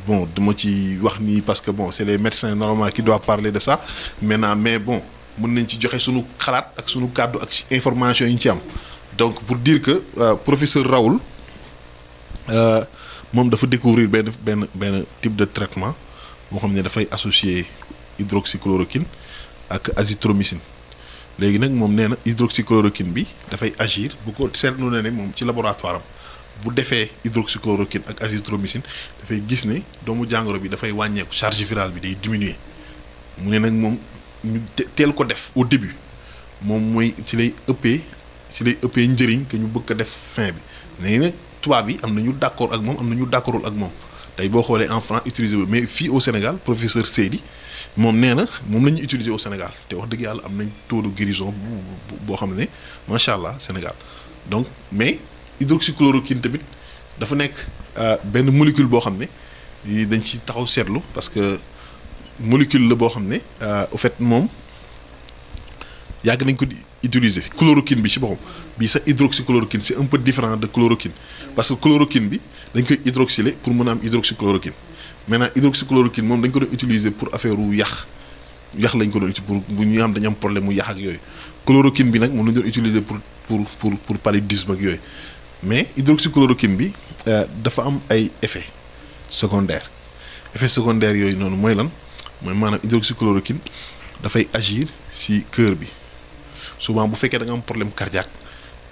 bon dama ci wax nii parce que bon c'est les médecins normalement qui doivent parler de ça maintenant mais bon mën nañ ci joxe sunu xalaat ak sunu kàddu ak information yi ñu ci am donc pour dire que professeur Raoul moom dafa découvrir benn type de traitement boo xam ne dafay associer hydroxychloroquine ak azithromycine léegi nag moom nee na hydroxychloroquine bi dafay agir bu ko seetlu na ne moom ci laboratoire am bu defee hydroxychloroquine ak azithromycine dafay gis ne doomu jàngoro bi dafay wàññeeku charge virale bi day diminuer mu ne nag moom ñu teel ko def au début moom mooy ci lay ëppee njëriñ que ñu bëgg a def fin bi léegi nag tubaab yi am na ñu d'accord ak moom am na ñu d'accordul ak moom tey boo xoolee en France utiliser mais fii au Sénégal professeur Seydi moom nee na moom la ñuy utiliser au Sénégal te wax dëgg yàlla am nañ taux de guérison boo xam ne macha allah Sénégal donc mais hydroxychloroquine tamit dafa nekk benn molécule boo xam ne dañ ci taxaw seetlu parce que molécule la boo xam ne au fait moom yàgg nañ ko di utiliser chloroquine bi ci boppam bii sax hydroxychloroquine c'est un peu différent de chloroquine parce que chloroquine bi dañ koy hydroxyler pour mën a am hydroxychloroquine maintenant hydroxychloroquine moom dañ ko doon utiliser pour affaire wu yax lañ ko doon utiliser pour bu ñu xam dañu am problème mu yax ak yooyu chloroquine bi nag moom lañ doon utiliser pour paludisme ak yooyu mais hydroxychloroquine bi dafa am ay effets secondaires yooyu noonu mooy lan mooy maanaam hydroxychloroquine dafay agir ci cœur bi souvent bu fekkee da nga am problème cardiaque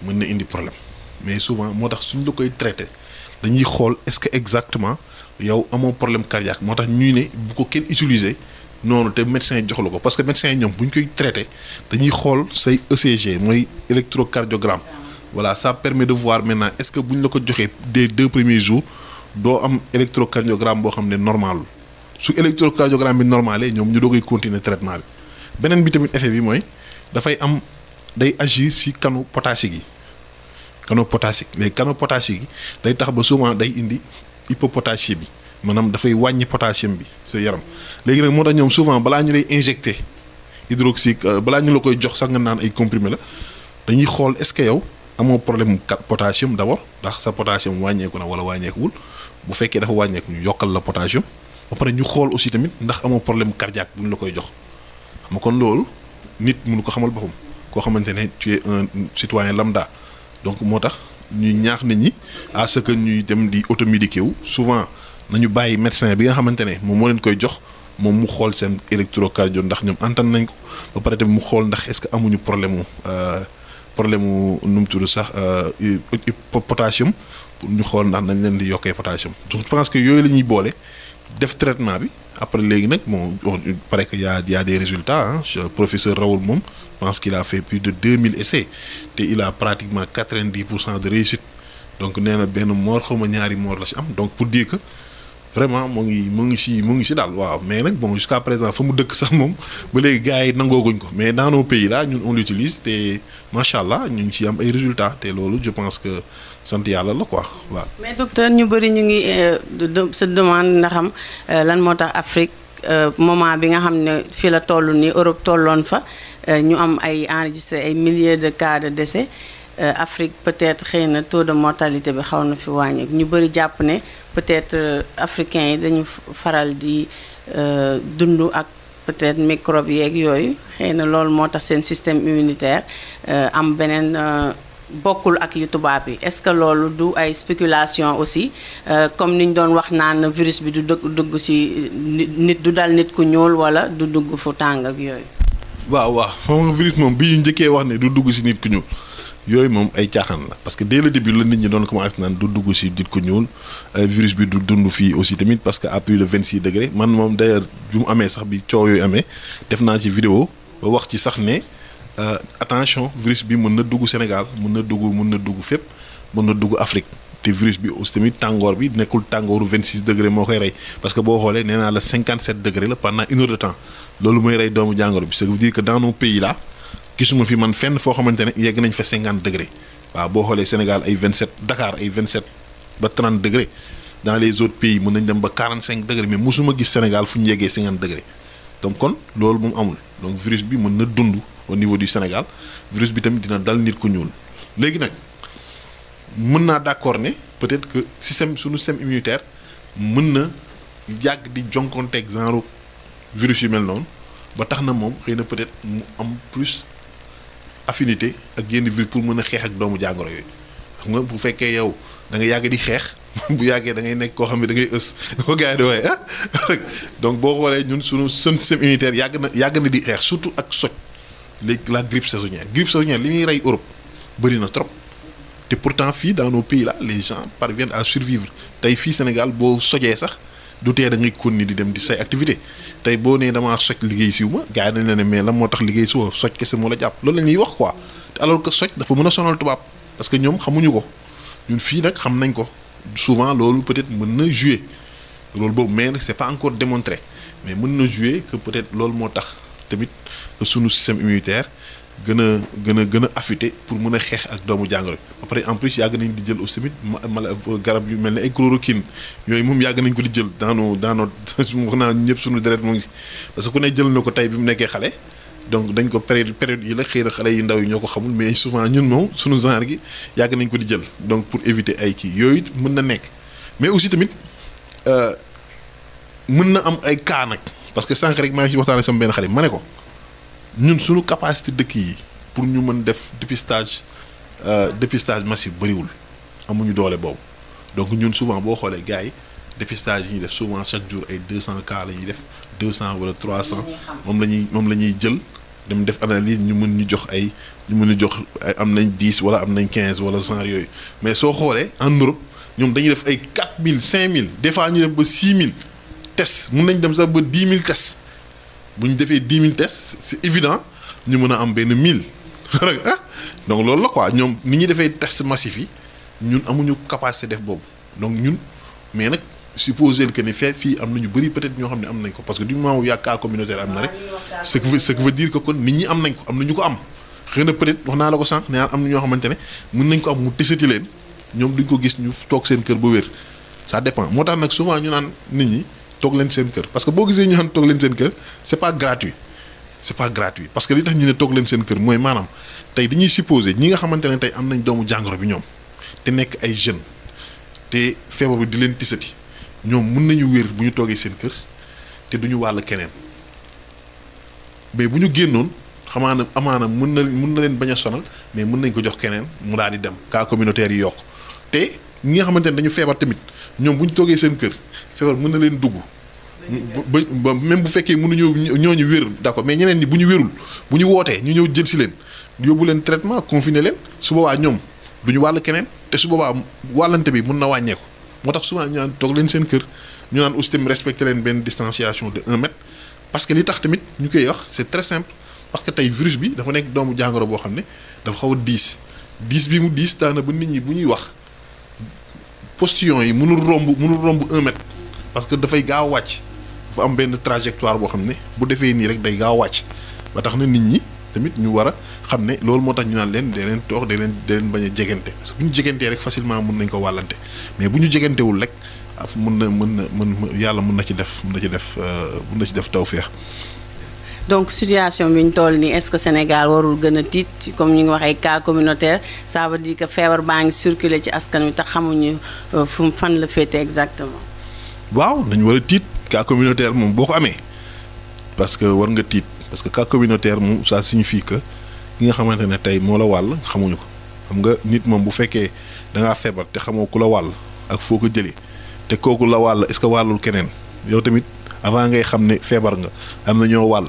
mën na indi problème mais souvent moo tax suñ la koy traité dañuy xool est-ce que exactement yow amoo problème cardiaque moo tax ñuy ne bu ko kenn utiliser noonu te médecin jox la ko parce que médecin yi ñoom bu ñu koy traité dañuy xool say ECG mooy électrocardiogramme voilà ça permet de voir maintenant est-ce que bu ñu la ko joxee des 2 premiers jours doo am électrocardiogramme boo xam ne normalul su électrocardiogramme bi normalé ñoom ñu doogay continuer traitement bi beneen bi tamit effet bi mooy dafay am day agir ci canaux potassiques yi canaux potassiques les canaux potassiques yi day tax ba souvent day indi hypopotasie bi maanaam dafay wàññi potassium bi sa yaram léegi nag moo tax ñoom souvent balaa ñu lay injecté balaa ñu la koy jox sax nga naan ay comprimé la dañuy xool est-ce que yow amoo problème potassium d'abord ndax sa potassium wàññeeku na wala wàññeekuwul bu fekkee dafa wàññeeku ñu yokkal la potassium ba pare ñu xool aussi tamit ndax amoo problème cardiaque bu ñu la koy jox xam nga kon loolu nit mënu ko xamal boppam koo xamante ne tu es un citoyen lambda donc moo tax ñuy ñaax nit ñi à ce que ñuy dem di automédiquer wu souvent nañu bàyyi médecin bi nga xamante ne moom moo leen koy jox moom mu xool seen électrocardio ndax ñoom antan nañ ko ba pare tamit mu xool ndax est-ce que amuñu problème mu nu mu tudd sax potassium pour ñu xool ndax nañ leen di yokkee potassium donc je pense que yooyu la ñuy boole def traitement bi après léegi nag bon il paraît que y a des résultats professeur Raoul moom je pense qu'il a fait plus de 2000 essais te il a pratiquement 90% de réussite donc nee na benn moor xaw ma ñaari moor la ci am donc pour dire que vraiment mu ngi ci daal waaw mais nag bon jusqu'à présent fa mu dëkk sax moom ba léegi gars yi nangooguñ ko mais dans nos pays là ñun on l'utilise te macha allah ñu ngi ci am ay résultats te loolu je pense que sant yàlla la quoi waaw. mais docteur ñu bëri ñu ngi se demande na xam lan moo tax Afrique moment bi nga xam ne fii la toll nii Europe tolloon fa ñu am ay enregistré ay milliers de cas de décès Afrique peut-être xëy na taux de mortalité bi xaw na fi wàññeeku ñu bëri jàpp ne peut-être africains yi dañu faral di dund ak peut-être microbe yeeg yooyu xëy na loolu moo tax seen système immunitaire am beneen bokkul ak yu tubaab yi est-ce que loolu du ay spéculation aussi comme ni ñu doon wax naan virus bi du dugg ci nit du dal nit ku ñuul walla du dugg fu tàng ak yooyu. waaw xam nga virus moom bi ñu njëkkee wax ne du dugg ci nit ku ñuul yooyu moom ay caaxaan la parce que dès le début la nit ñi doon commencé naan du dugg ci nit ku ñuul virus bi du dund fii aussi tamit parce que à plus de 26 degrés man moom d'ailleurs bi mu amee sax bi coow yooyu amee def naa ci vidéo ba wax ci sax ne attention virus bi mën na dugg Sénégal mën na dugg fépp mën na dugg Afrique te virus bi aussi tamit tàngoor bi nekkul tàngooru 26 degrés moo koy rey parce que boo xoolee nee naa la 57 degrés la pendant 1 heure de temps loolu mooy rey doomu jàngoro bi ça veut dire que dans nos pays là gisuma fi man fenn foo xamante ne yegg nañ fa 50 degrés waaw boo xoolee Sénégal ay 27 Dakar ay 27 ba 30 degrés dans les autres pays mën nañ dem ba 45 degrés mais mosuma gis Sénégal fu ñu yeggee 50 degrés donc kon loolu moom amul donc virus bi mën na dund au niveau du Sénégal virus bi tamit dina dal nit ku ñuul léegi nag mën naa d'accord ne peut-être que suñu système immunitaire mën na yàgg di jonkonteeg genre virus yu mel noonu ba tax na moom xëy na peut-être mu am plus affinité ak yenn virus pour mën a xeex ak doomu jàngoro yooyu xam nga bu fekkee yow da nga yàgg di xeex bu yàggee da ngay nekk koo xam ne da ngay ës ko gars yi di waaye donc boo xoolee ñun suñu système immunitaire yàgg na di xeex surtout ak soj léegi la grippe saisonnière li muy rey Europe bëri na trop te pourtant fii dans nos pays là les gens parviennent à survivre tey fii Sénégal boo sojee sax du tee da ngay continuer di dem di say activité tey boo nee damaa soj liggéey siw ma gars yi dañ la ne mais lan moo tax liggéey si woo soj kese moo la jàpp loolu la ñuy wax quoi te alors que soj dafa mën a sonal tubaab parce que ñoom xamuñu ko ñun fii nag xam nañ ko souvent loolu peut-être mën na jouer rôle boobu mais nag c'est pas encore démontré mais mën na jouer que peut-être loolu moo tax tamit que sunu système immunitaire gën a affûté pour mën a xeex ak doomu jàngoro ba pare en plus yàgg nañ di jël aussi tamit garab yu mel ne ay chloroquine yooyu moom yàgg nañ ko di jël daanoo wax naa ñëpp sunu deret moo ngi si parce que ku ne jël na ko tey bi mu nekkee xale donc dañ ko période yi la xëy na xale yu ndaw yi ñoo ko xamul mais souvent ñun moom sunu genre gi yàgg nañ ko di jël donc pour éviter ay kii yooyu mën na nekk mais aussi tamit mën na am ay cas nag parce que sànq rek maa ngi ci waxtaan ak sama benn xarit ma ne ko ñun suñu capacité dëkk yi pour ñu mën def dépistage massif bëriwul amuñu doole boobu donc ñun souvent boo xoolee gars yi dépistage yi ñuy def souvent chaque jour ay 200 cas la ñuy def 200 wala 300 moom la ñuy jël dem def analyse ñu mën ñu jox am nañ 10 wala am nañ 15 wala genre yooyu mais soo xoolee en Europe ñoom dañuy def ay 4000 5000 des fois ñu def ba 6000 tests mun nañ dem sax ba 10 000 tests bu ñu defee 10 000 tests c'est évident ñu mën a am benn 1000 donc loolu la quoi ñoom ni ñuy defee test massif yi ñun amuñu capacité def boobu donc ñun mais nag supposer que ni fii am na ñu bëri peut-être ñoo xam ne am nañ ko parce que du moment où y a cas communautaire am na rek ce qui veut dire que kon nit ñi am nañ ko am na ñu ko am xëy na peut-être wax naa la ko sànq ne am na ñoo xamante ne mën nañ ko am mu tësati leen ñoom duñ ko gis ñu toog seen kër ba wér ça dépend moo tax nag souvent ñu naan nit ñi toog leen seen kër parce que boo gisee ñu xam toog leen seen kër c'est pas gratuit parce que li tax ñu ne toog leen seen kër mooy maanaam tey dañuy supposer ñi nga xamante ne tey am nañ doomu jàngoro bi ñoom te nekk ay jeunes te feebar bi di leen tisati ñoom mën nañu wér bu ñu toogee seen kër te duñu wàll keneen mais bu ñu génnoon amaana mën na leen bañ a sonal mais mën nañ ko jox keneen mu daal di dem cas communautaire yi yokk te ñi nga xamante ne dañu feebar tamit ñoom bu ñu toogee seen kër feebar mën na leen dugg ba même bu fekkee ñooñu wér d'accord mais ñeneen ñi bu ñu wérul bu ñu wootee ñu ñëw jël si leen yóbbu leen traitement confiné leen su boobaa ñoom du ñu wàll keneen te su boobaa wàllante bi mën na wàññeeku moo tax souvent ñu naan toog leen seen kër ñu naan aussi tamit respecté leen benn distanciation de 1 mètre parce que li tax tamit ñu koy wax c'est très simple parce que tey virus bi dafa nekk doomu jàngoro boo xam ne dafa xaw a diis bi mu diis daana ba nit ñi bu ñuy wax postillon yi mënul romb 1 mètre parce que dafay gaaw wàcc dafa am benn trajectoire boo xam ne bu defee nii rek day gaaw wàcc ba tax na nit ñi tamit ñu war a xam ne loolu moo tax ñu naan leen dee leen toog dee leen bañ a jegante parce que bu ñu jegantee rek facilement mën nañ ko wàllante mais bu ñu jegantewul rek yàlla mën na ci def tawfeex. donc situation bi ñu toll nii est-ce que Sénégal warul gën a tiit comme ñu ngi wax ay cas communautaire ça veut dire que feebar baa ngi circuler ci askan wi te xamuñu fan la féete exactement. waaw nañu war a tiit cas communautaire moom boo ko amee parce que war nga tiit parce que cas communautaire moom ça signifie que ki nga xamante ne tey moo la wàll xamuñu ko xam nga nit moom bu fekkee da ngaa feebar te xamoo ku la wàll ak foo ko jëlee te kooku la wàll est-ce que wàllul keneen yow tamit avant ngay xam ne feebar nga am na ñoo wàll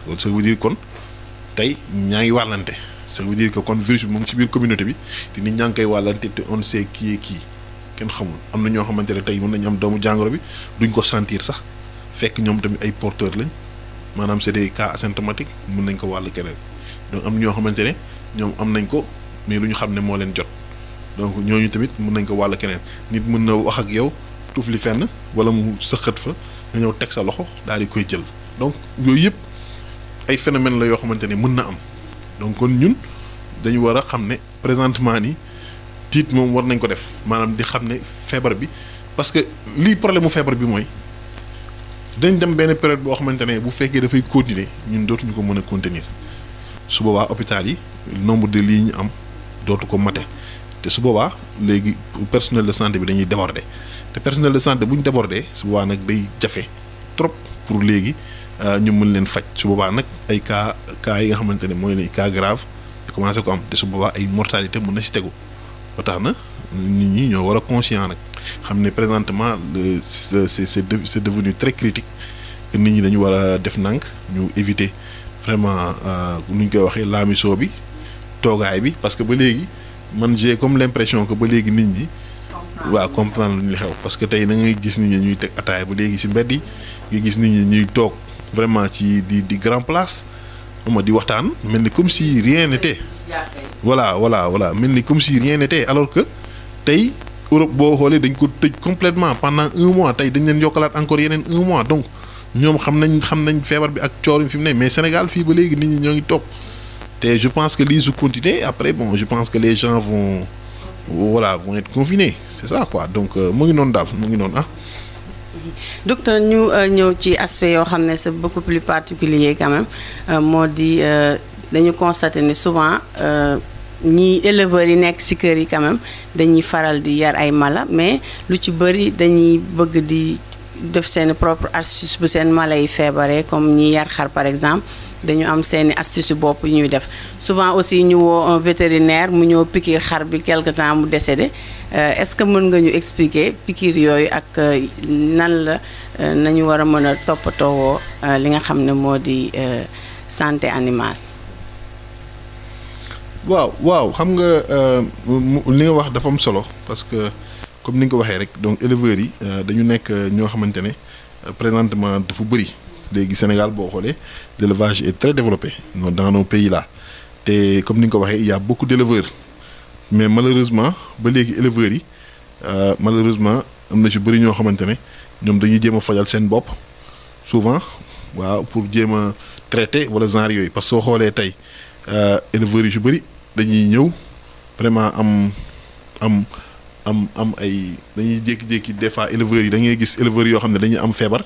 loolu ça veut dire kon tey ñaa ngi wàllante ça veut dire que kon virus bi moom ci biir communauté bi te nit ñaa ngi koy wàllante te on sait qui est qui kenn xamul am na ñoo xamante ne tey mën nañu am doomu jàngoro bi duñ ko sentir sax fekk ñoom tamit ay porteurs lañ maanaam c'est des cas asymptomatiques mën nañ ko wàll keneen donc am ñoo xamante ne ñoom am nañ ko mais lu ñu xam ne moo leen jot donc ñooñu tamit mën nañ ko wàll keneen nit mën na wax ak yow tuuf li fenn wala mu sëqat fa nga ñëw teg sa loxo daal di koy jël donc yooyu yëpp ay phénomène la yoo xamante ne mën na am donc kon ñun dañu war a xam ne présentement ni tiit moom war nañ ko def maanaam di xam ne feebar bi parce que lii problème mu feebar bi mooy dañ dem benn période boo xamante ne bu fekkee dafay continuer ñun dootuñu ko mën a contenir su boobaa hôpital yi nombre de lits ñu am dootu ko mate te su boobaa léegi personnel de santé bi dañuy déborder te personnel de santé bu ñu déborder su boobaa nag day jafe trop pour léegi ñu mën leen faj su boobaa nag ay cas yi nga xamante ne mooy les cas grave commencé ko am te su boobaa ay mortalité mën na ci tegu ba tax na nit ñi ñoo war a conscient nag xam ne présentement c'est devenu très critique que nit ñi dañu war a def nànk ñu éviter vraiment nu ñu koy waxee laamiso bi toogaay bi parce que ba léegi man j'ai comme l'impression que ba léegi nit ñi waaw comprendre lu ñu xew parce que tey da ngay gis nit ñi ñuy teg ataaya ba léegi ci mbedd yi nga gis nit ñi ñuy toog vraiment ci di grand place di waxtaan mel ni comme si rien n'était voilà mel ni comme si rien n'était alors que tey Europe boo xoolee dañ ko tëj complètement pendant 1 mois tey dañ leen yokkalaat encore yeneen 1 mois donc ñoom xam nañ feebar bi ak coor fi mu ne mais Sénégal fii ba léegi nit ñi ñoo ngi toog te je pense que lii su continuer après bon je pense que les gens vont être confinés c'est ça quoi donc mu ngi noonu daal mu ngi noonu ah. Docteur ñu ñëw ci aspect yoo xam ne c'est beaucoup plus particulier quand même moo di dañu constater ne souvent ñi éleveurs yi nekk ci kër yi quand même dañuy faral di yar ay mala mais lu ci bëri dañuy bëgg di def seen propre astuce bu seen mala yi feebaree comme ñi yar xar par exemple dañu am seeni astuce bopp yu ñuy def souvent aussi ñu woo un vétérinaire mu ñëw piqûre xar bi quelque temps mu décédé est-ce que mën nga ñu expliquer piqûre yooyu ak nan la nañu war a mën a toppatoowoo li nga xam ne moo di santé animale. waaw xam nga li nga wax dafa am solo parce que comme ni nga ko waxee rek donc éleveurs yi dañu nekk ñoo xamante ne présentement dafa bëri. léegi Sénégal boo xoolee l'élevage est très développé dans nos pays là te comme ni nga ko waxee il y a beaucoup d'éleveurs mais malheureusement ba léegi éleveurs yi malheureusement am na ci bëri ñoo xamante ne ñoom dañuy jéem a fajal seen bopp souvent waaw pour jéem a traiter wala genre yooyu parce que soo xoolee tey éleveurs yi ci bëri dañuy ñëw vraiment am ay dañuy jékki-jékki des fois éleveurs yi da ngay gis éleveurs yoo xam ne dañuy am feebar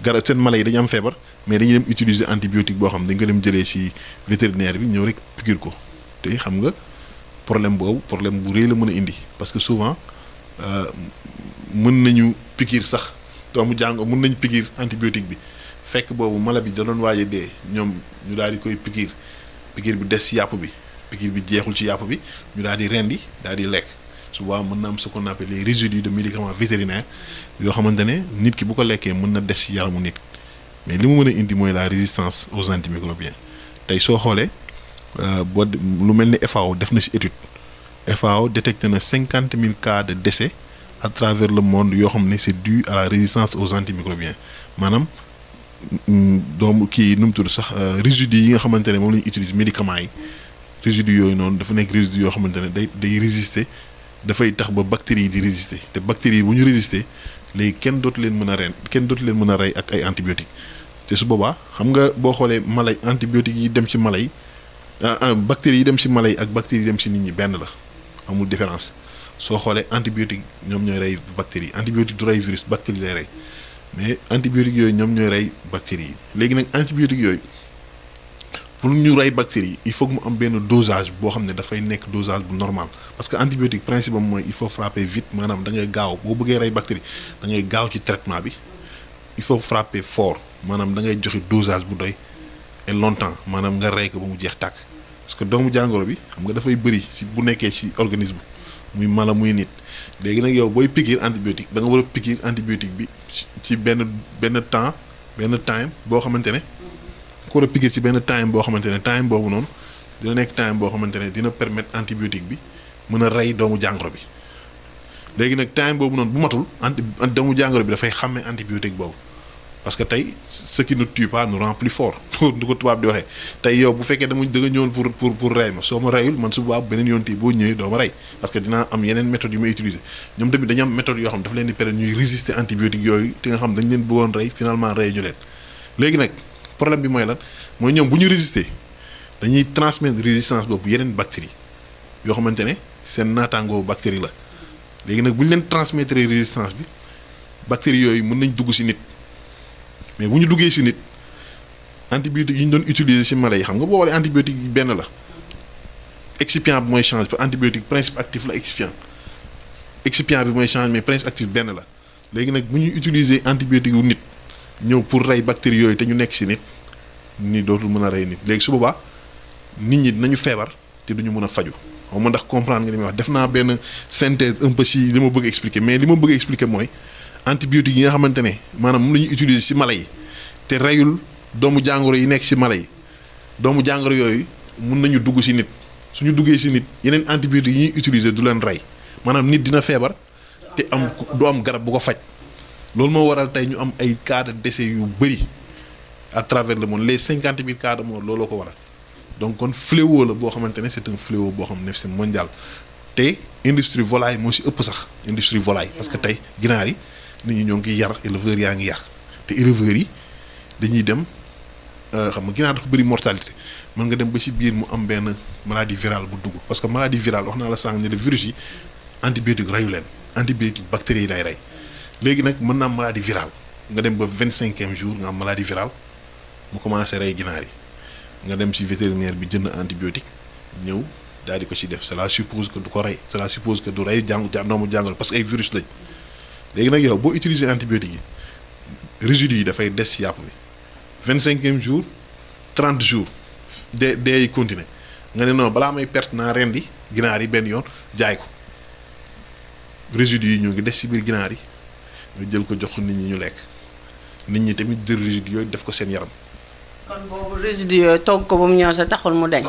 garab seen mala yi dañu am feebar mais dañuy dem utiliser antibiotique boo xam ne dañ ko dem jëlee ci vétérinaire bi ñëw rek piqûre ko te xam nga problème boobu problème bu rëy la mën a indi parce que souvent mën nañu piqûre sax doomu jàngoro mën nañu piqûre antibiotique bi fekk boobu mala bi da doon waaj a dee ñoom ñu daal di koy piqûre bi des ci yàpp bi piqûre bi jeexul ci yàpp bi ñu daal di rendi daal di lekk. souvent mën na am ce qu'on appelle les résidus de médicaments vétérinaires yoo xamante ne nit ki bu ko lekkee mën na des ci yaramu nit mais li mu mën a indi mooy la résistance aux antimicrobiens tey soo xoolee boo lu mel ni FAO def na ci étude FAO détecté na 50 000 cas de décès à travers le monde yoo xam ne c'est dû à la résistance aux antimicrobiens maanaam doomu kii nu mu tudd sax résidus yi nga xamante ne moom la ñu utiliser médicaments yi résidus yooyu noonu dafa nekk résidus yoo xamante ne day résister. dafay tax ba bactéries yi di résister te bactéries yi bu ñu résister léegi kenn dootu leen mën a rey ak ay antibiotiques te su boobaa xam nga boo xoolee mala yi antibiotiques yi dem ci mala yi bactéries yi dem ci mala yi ak bactéries yi dem ci nit ñi benn la amul différence soo xoolee antibiotique ñoom ñooy rey bactéries yi antibiotique du rey virus bactérie lay rey mais antibiotiques yooyu ñoom ñooy rey bactéries yi léegi nag antibiotiques yooyu pour ñu rey bactéries yi il faut que mu am benn dosage boo xam ne dafay nekk dosage bu normal parce que antibiotique principe am mooy il faut frapper vite maanaam da ngay gaaw boo bëggee rey bactérie da ngay gaaw ci traitement bi il faut frapper fort maanaam da ngay joxe dosage bu doy et longtemps maanaam nga rey ko ba mu jeex tàkk parce que doomu jàngoro bi xam nga dafay bëri ci bu nekkee ci organisme muy mala muy nit léegi nag yow booy piqûre antibiotique da nga war a piqûre antibiotique bi ci benn time boo xamante ne ko war a piqûre ci benn time boo xamante ne time boobu noonu dina nekk time boo xamante ne dina permettre antibiotique bi mën a rey doomu jàngoro bi léegi nag time boobu noonu bu matul doomu jàngoro bi dafay xàmme antibiotique boobu parce que tey ce qui ne tue pas nous rend plus fort du ko tubaab di waxee tey yow bu fekkee da nga ñëwoon pour rey ma soo ma reyul man su boobaa beneen yoon boo ñëwee doo ma rey parce que dinaa am yeneen méthodes yu may utiliser ñoom tamit dañu am méthode yoo xam dafa leen di permettre ñuy résister antibiotique yooyu te nga xam dañ leen bëggoon rey finalement rey ñu leen léegi nag problème bi mooy lan mooy ñoom bu ñu résister dañuy transmettre résistance boobu yeneen bactéries yoo xamante ne seen naataangoo bactérie la léegi nag bu ñu leen transmettre résistance bi bactéries yooyu mën nañ dugg ci nit mais bu ñu duggee ci nit antibiotique yi ñu doon utiliser ci mala yi xam nga boo xoolee antibiotique yi benn la excipient bi mooy change antibiotique principe actif la excipient bi mooy change mais principe actif benn la léegi nag bu ñuy utiliser antibiotique yu nit ñëw pour rey bactéries yooyu te ñu nekk ci nit dootul mën a rey nit léegi su boobaa nit ñi dinañu feebar te duñu mën a faju xaw ma ndax comprendre nga li may wax def naa benn synthèse un peu ci li ma bëgg expliquer mais li ma bëgg expliquer mooy antibiotiques yi nga xamante ne maanaam moom la ñuy utiliser ci mala yi te reyul doomu jàngoro yi nekk ci mala yi doomu jàngoro yooyu mun nañu dugg ci nit suñu duggee ci nit yeneen antibiotiques yi ñuy utiliser du leen rey maanaam nit dina feebar te du am garab bu ko faj loolu moo waral tey ñu am ay cas de décès yu bëri à travers le monde les 50 000 cas de mort looloo ko waral donc kon fléau la boo xamante ne c'est un fléau boo xam ne c'est mondial te industrie volaille moo si ëpp sax industrie volaille parce que tey ginaar yi nit ñi ñoo ngi yar éleveurs yaa ngi yar te éleveurs yi dañuy dem xam nga ginaar dafa bëri mortalité mën nga dem ba si biir mu am benn maladie virale bu dugg parce que maladie virale wax naa la sànq ne le virus yi antibiotique reyu leen antibiotique bactéries yi lay rey léegi nag mën na am maladie virale nga dem ba 25e jour nga am maladie virale mu commencé rey ginaar yi nga dem si vétérinaire bi jënd antibiotique ñëw daal di ko ci def cela suppose que du ko rey cela suppose que du rey doomu jàngoro parce que ay virus lañ léegi nag yow boo utiliser antibiotique yi résidus yi dafay des si yàpp bi 25e jour 30 jours day continuer nga ne non balaa may perte naa rendi ginaar yi benn yoon jaay ko résidus yi ñoo ngi des si biir ginaar yi nga jël ko jox nit ñi ñu lekk nit ñi tamit jël résidus yooyu def ko seen yaram. kon boobu résidus yooyu togg ko ba mu ñëw sa taxul mu dañ.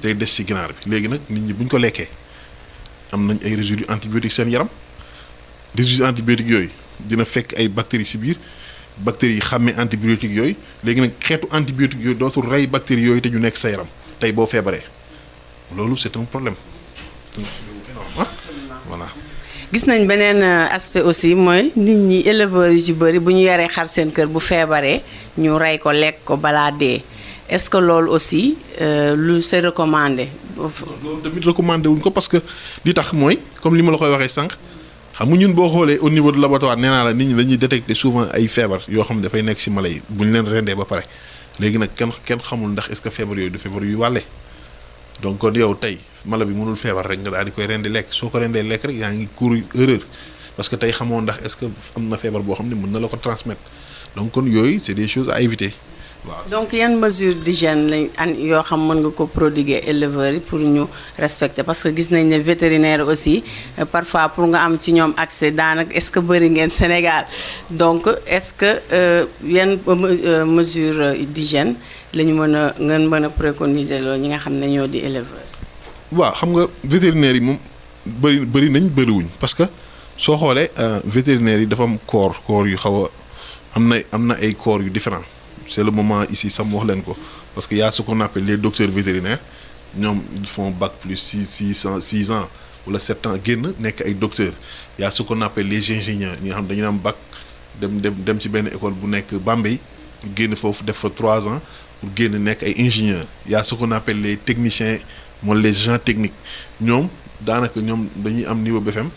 day des ci ginaar bi léegi nag nit ñi bu ñu ko lekkee am nañ ay résidus antibiotiques seen yaram résidus antibiotiques yooyu dina fekk ay bactéries ci biir bactéries yi xàmmee antibiotiques yooyu léegi nag xeetu antibiotiques yooyu dootul rey bactéries yooyu te ñu nekk sa yaram tey boo feebaree loolu c'est un problème c'est un énorme voilà. gis nañ beneen aspect aussi mooy nit ñi éleveurs yi ci bëri bu ñu yaree xar seen kër bu feebaree ñu rey ko lekk ko balaa dee. est-ce que loolu aussi lu c'est recommandé. loolu tamit recommandé wuñ ko parce que li tax mooy comme li ma la koy waxee sànq xam nga ñun boo xoolee au niveau de laboratoire nee naa la nit ñi dañuy détecter souvent ay feebar yoo xam ne dafay nekk ci mala yi bu ñu leen rendee ba pare léegi nag kenn xamul ndax est-ce que feebar yooyu du feebar yuy wàlle donc kon yow tey mala bi mënul feebar rek nga daal di koy rendi lekk soo ko rendee lekk rek yaa ngi courir erreur parce que tey xamoo ndax est-ce que am na feebar boo xam ne mën na la ko transmettre donc kon yooyu c'est des choses à éviter. waaw donc yan mesure d'hygiène lañ yoo xam mën nga ko prodiguer éleveurs yi pour ñu respecter parce que gis nañ ne vétérinaire aussi parfois pour nga am ci ñoom accès daanaka est-ce que bëri ngeen Sénégal donc est-ce que yan mesure d'hygiène la ñu ngeen mën a préconiser loolu ñi nga xam ne ñoo di éleveurs. waaw xam nga vétérinaire yi moom bëri nañ bëriwuñ parce que soo xoolee vétérinaire yi dafa am corps yu xaw a am na ay corps yu différents. C'est le moment ici sam wax leen ko parce que y a ce qu'on appelle les docteurs vétérinaires ñoom ils font bac plus 6 ans wala 7 ans génn nekk ay docteurs y a ce qu'on appelle les ingénieurs ñi nga xam dañu am bac dem ci benn école bu nekk Bambey génn foofu def fa 3 ans pour génn nekk ay ingénieurs y a ce qu'on appelle les techniciens mooy les agents techniques ñoom daanaka ñoom dañuy am niveau BFM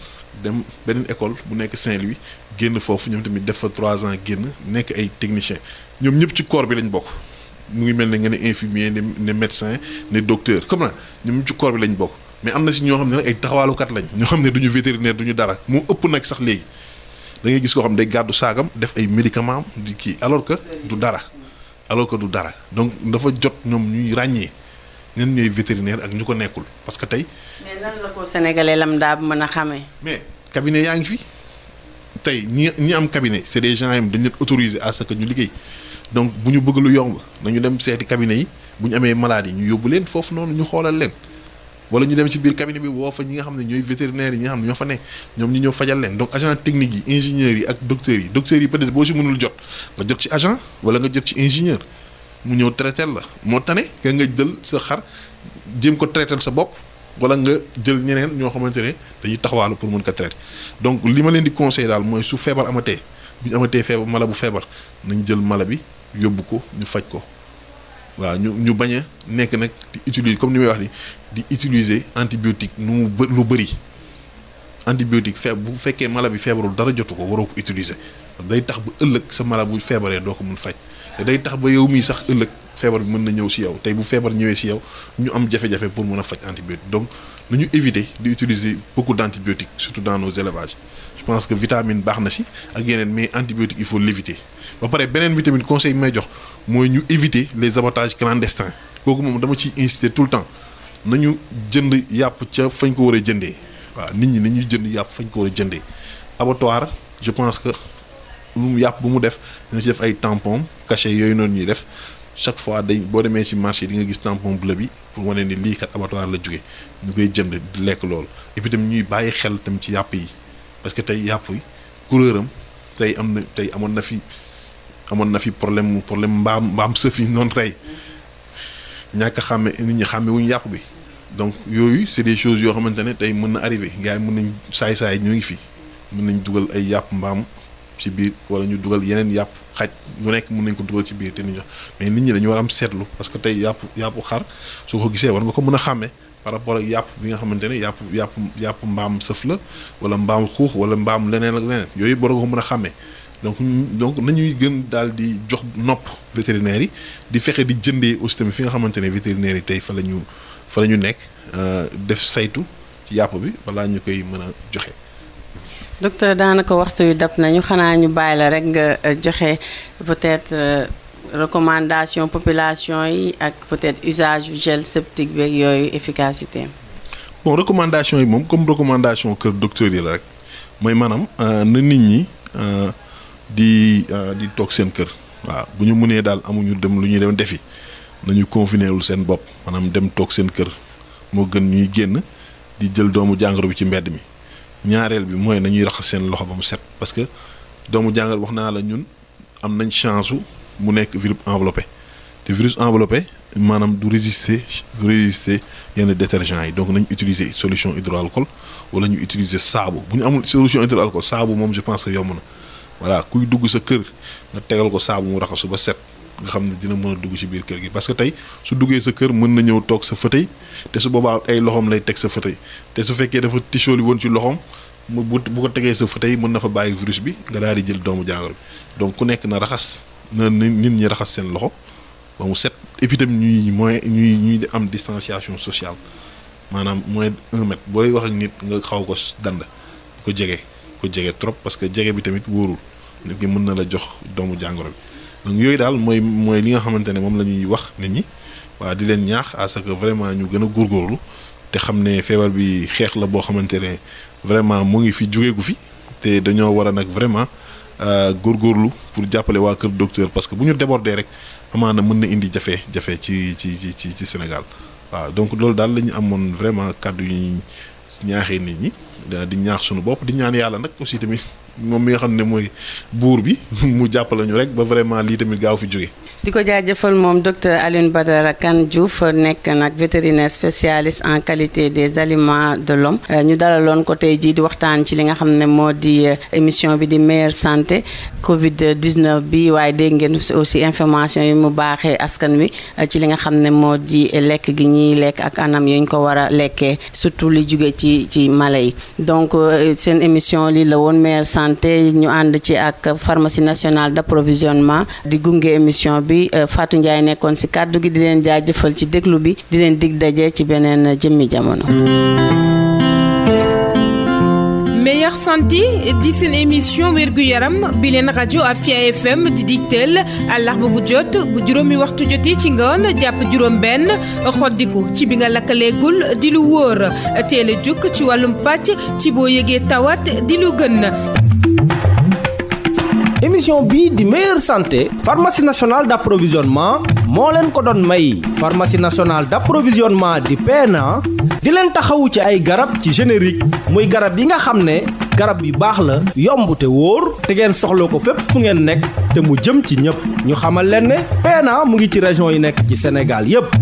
dem beneen école bu nekk Saint-Louis génn foofu ñoom tamit def fa 3 ans génn nekk ay techniciens ñoom ñëpp ci corps bi lañ bokk mu ngi mel ne nga ne infirmier ne médecin ne docteur comme na ñoom ñëpp ci corps bi lañ bokk mais am na si ñoo xam ne nag ay taxawaalukat lañ ñoo xam ne duñu vétérinaire duñu dara moo ëpp nag sax léegi da ngay gis koo xam ne day gàddu saagam def ay médicaments di kii alors que du dara donc dafa jot ñoom ñuy ràññee ñen ñooy vétérinaire ak ñu ko nekkul parce que tey. mais nan la ko sénégalais lambda mën a xamee. mais cabinet yaa ngi fi tey ñi am cabinet c'est des gens yi dañu leen autorisé à ce que ñu liggéey donc bu ñu bëgg lu yomb nañu dem seeti cabinet yi bu ñu amee maladie ñu yóbbu leen foofu noonu ñu xoolal leen wala ñu dem ci biir cabinet bi woo fa ñi nga xam ne ñooy vétérinaires yi ñi nga xam ne ñoo fa ne ñoom ñi ñëw fajal leen donc agent technique yi ingénieurs yi ak docteurs yi peut-être boo si mënul jot nga jot ci agent wala nga jot ci ingénieur mu ñëw traiter la moo tane ka nga jël sa xar jéem ko traiter sa bopp wala nga jël ñeneen ñoo xamante ne dañuy taxawaalu pour mën ko traiter donc li ma leen di conseiller daal mooy su feebar amatee bu ñu amatee feebar mala bu feebar nañ jël mala bi yóbbu ko ñu faj ko waaw ñu bañ a nekk nag di utiliser comme ni may wax ni di utiliser antibiotique lu bëri antibiotique bu fekkee mala bi feebarul dara jotu ko waroo ko utiliser day tax ba ëllëg sa mala bu feebaree doo ko mun faj te day tax ba yow mii sax ëllëg feebar bi mën na ñëw ci yow tey bu feebar ñëwee ci yow ñu am jafe-jafe pour mën a faj antibiotique donc nañu éviter di utiliser beaucoup d'antibiotiques surtout dans nos élevages je pense que vitamine baax na ci ak yeneen mais antibiotique il faut l'éviter ba pare beneen bi tamit conseil bi may jox mooy ñu éviter les abattages clandestins kooku moom dama ciy insister tout le temps nañu jënd yàpp ca fañ ko war a jëndee waaw nit ñi nañuy jënd yàpp fañ ko war a jëndee abattoir je pense que yàpp bu mu def dina ci def ay tampon cachet yooyu noonu ñuy def chaque fois boo demee ci marché di nga gis tampon bleu bi pour wane ni lii kat abattoir la jóge ñu koy jënd di lekk loolu et puis tamit ñuy bàyyi xel tam ci yàpp yi parce que tey yàpp yi couleur am tey amoon na fi problème mbaam sëf yi noonu tey ñàkk a xàmme nit ñi xàmme wuñu yàpp bi donc yooyu c'est des choses yoo xamante ne tey mën na arrivé gars yi mën nañ saay-saay ñoo ngi fi mën nañ dugal ay yàpp mbaam ci biir wala ñu dugal yeneen yàpp xaj lu nekk mën nañ ko dugal ci biir te ni jox mais nit ñi dañu war am seetlu parce que tey yàpp xar soo ko gisee war nga ko mën a xàmmee par rapport ak yàpp bi nga xamante ne yàpp mbaam sëf la wala mbaam xuux wala mbaam leneen ak leneen yooyu war nga ko mën a xàmmee donc nañuy gën daal di jox nopp vétérinaires yi di fexe di jëndee aussi tamit fi nga xamante ne vétérinaires yi tey fa la ñu nekk def saytu ci yàpp bi balaa ñu koy mën a joxe. docteur daanaka waxtu wi dab nañu xanaa ñu bàyyi la rek nga joxe peut-être recommandation population yi ak peut-être usage gel septique beeg yooyu efficacité. bon recommandation yi moom comme recommandation kër docteur yi la rek mooy maanaam na nit ñi di toog seen kër waaw bu ñu mënee daal amuñu dem lu ñuy dem defi nañu confinéwul seen bopp maanaam dem toog seen kër moo gën ñuy génn di jël doomu jàngoro bi ci mbedd mi. ñaareel bi mooy nañuy raxas seen loxo ba mu set parce que doomu jàngoro wax naa la ñun am nañ chance mu nekk virus enveloppé te virus enveloppé maanaam du résister yenn détergents yi donc nañ utiliser solution hydroalcool wala ñu utiliser saabu bu ñu amul solution hydroalcool saabu moom je pense que yomb na voilà kuy dugg sa kër nga tegal ko saabu mu raxasu ba set nga xam ne dina mën a dugg ci biir kër gi parce que tey su duggee sa kër mën na ñëw toog sa fauteuil te su boobaa ay loxoom lay teg sa fauteuil te su fekkee dafa tichooli woon ci loxoom bu ko tegee sa fauteuil mën na fa bàyyi virus bi nga daal di jël doomu jàngoro bi donc ku nekk na raxas na nit ñi raxas seen loxo ba mu set et puis tam ñuy am distanciation sociale maanaam moins d'1 mètre boo lay wax ak nit nga xaw ko dand ko jege trop parce que jege bi tamit wóorul nit ki mën na la jox doomu jàngoro bi donc yooyu daal mooy li nga xamante ne moom la ñuy wax nit ñi waa di leen ñaax à ce que vraiment ñu gën a góorgóorlu te xam ne feebar bi xeex la boo xamante ne vraiment mu ngi fi jógeegu fi te dañoo war a nag vraiment góorgóorlu pour jàppale waa kër docteur parce que bu ñu débordé rek amaana mën na indi jafe-jafe ci Sénégal waaw donc loolu daal la ñu amoon vraiment kàddu yu ñuy ñaaxee nit ñi di ñaax suñu bopp di ñaan yàlla nag aussi tamit moom mi nga xam ne mooy buur bi mu jàppale ñu rek ba vraiment lii tamit gaaw fi jóge di ko jaajëfal moom docteur Alioune Badara Kane Diouf nekk nag vétérinaire spécialiste en qualité des aliments de l'homme ñu dalaloon ko tey jii di waxtaan ci li nga xam ne moo di émission bi di meilleure santé Covid 19 bi waaye dégg ngeen aussi information yi mu baaxee askan wi ci li nga xam ne moo di lekk gi ñuy lekk ak anam yi ñu ko war a lekkee surtout li jóge ci mala yi donc seen émission lii la woon meilleure santé ñu ànd ci ak pharmacie nationale d'approvisionnement di gunge émission bi Fatou Ndiaye nekkoon ci kàddu gi di leen jaajëfal ci déglu bi di leen dig daje ci beneen jëmmi jamono. meilleure santé di seen émission wérgu yaram bi leen rajo Afia FM di digteel àllarba bu jot bu juróomi waxtu jotee ci ngoon jàpp juróom benn xoddiku ci bi nga lakkaleegul di lu wóor teel a jukk ci wàllum pàcc ci boo yëgee tawat di lu gën. émission bii di meilleure santé pharmacie nationale d'approvisionnement moo leen ko doon may pharmacie nationale d'approvisionnement di PNA di leen taxawu ci ay garab ci générique muy garab yi nga xam ne garab yu baax la yomb te wóor te ngeen soxla ko fépp fu ngeen nekk te mu jëm ci ñëpp ñu xamal leen ne PNA mu ngi ci région yi nekk ci Sénégal yépp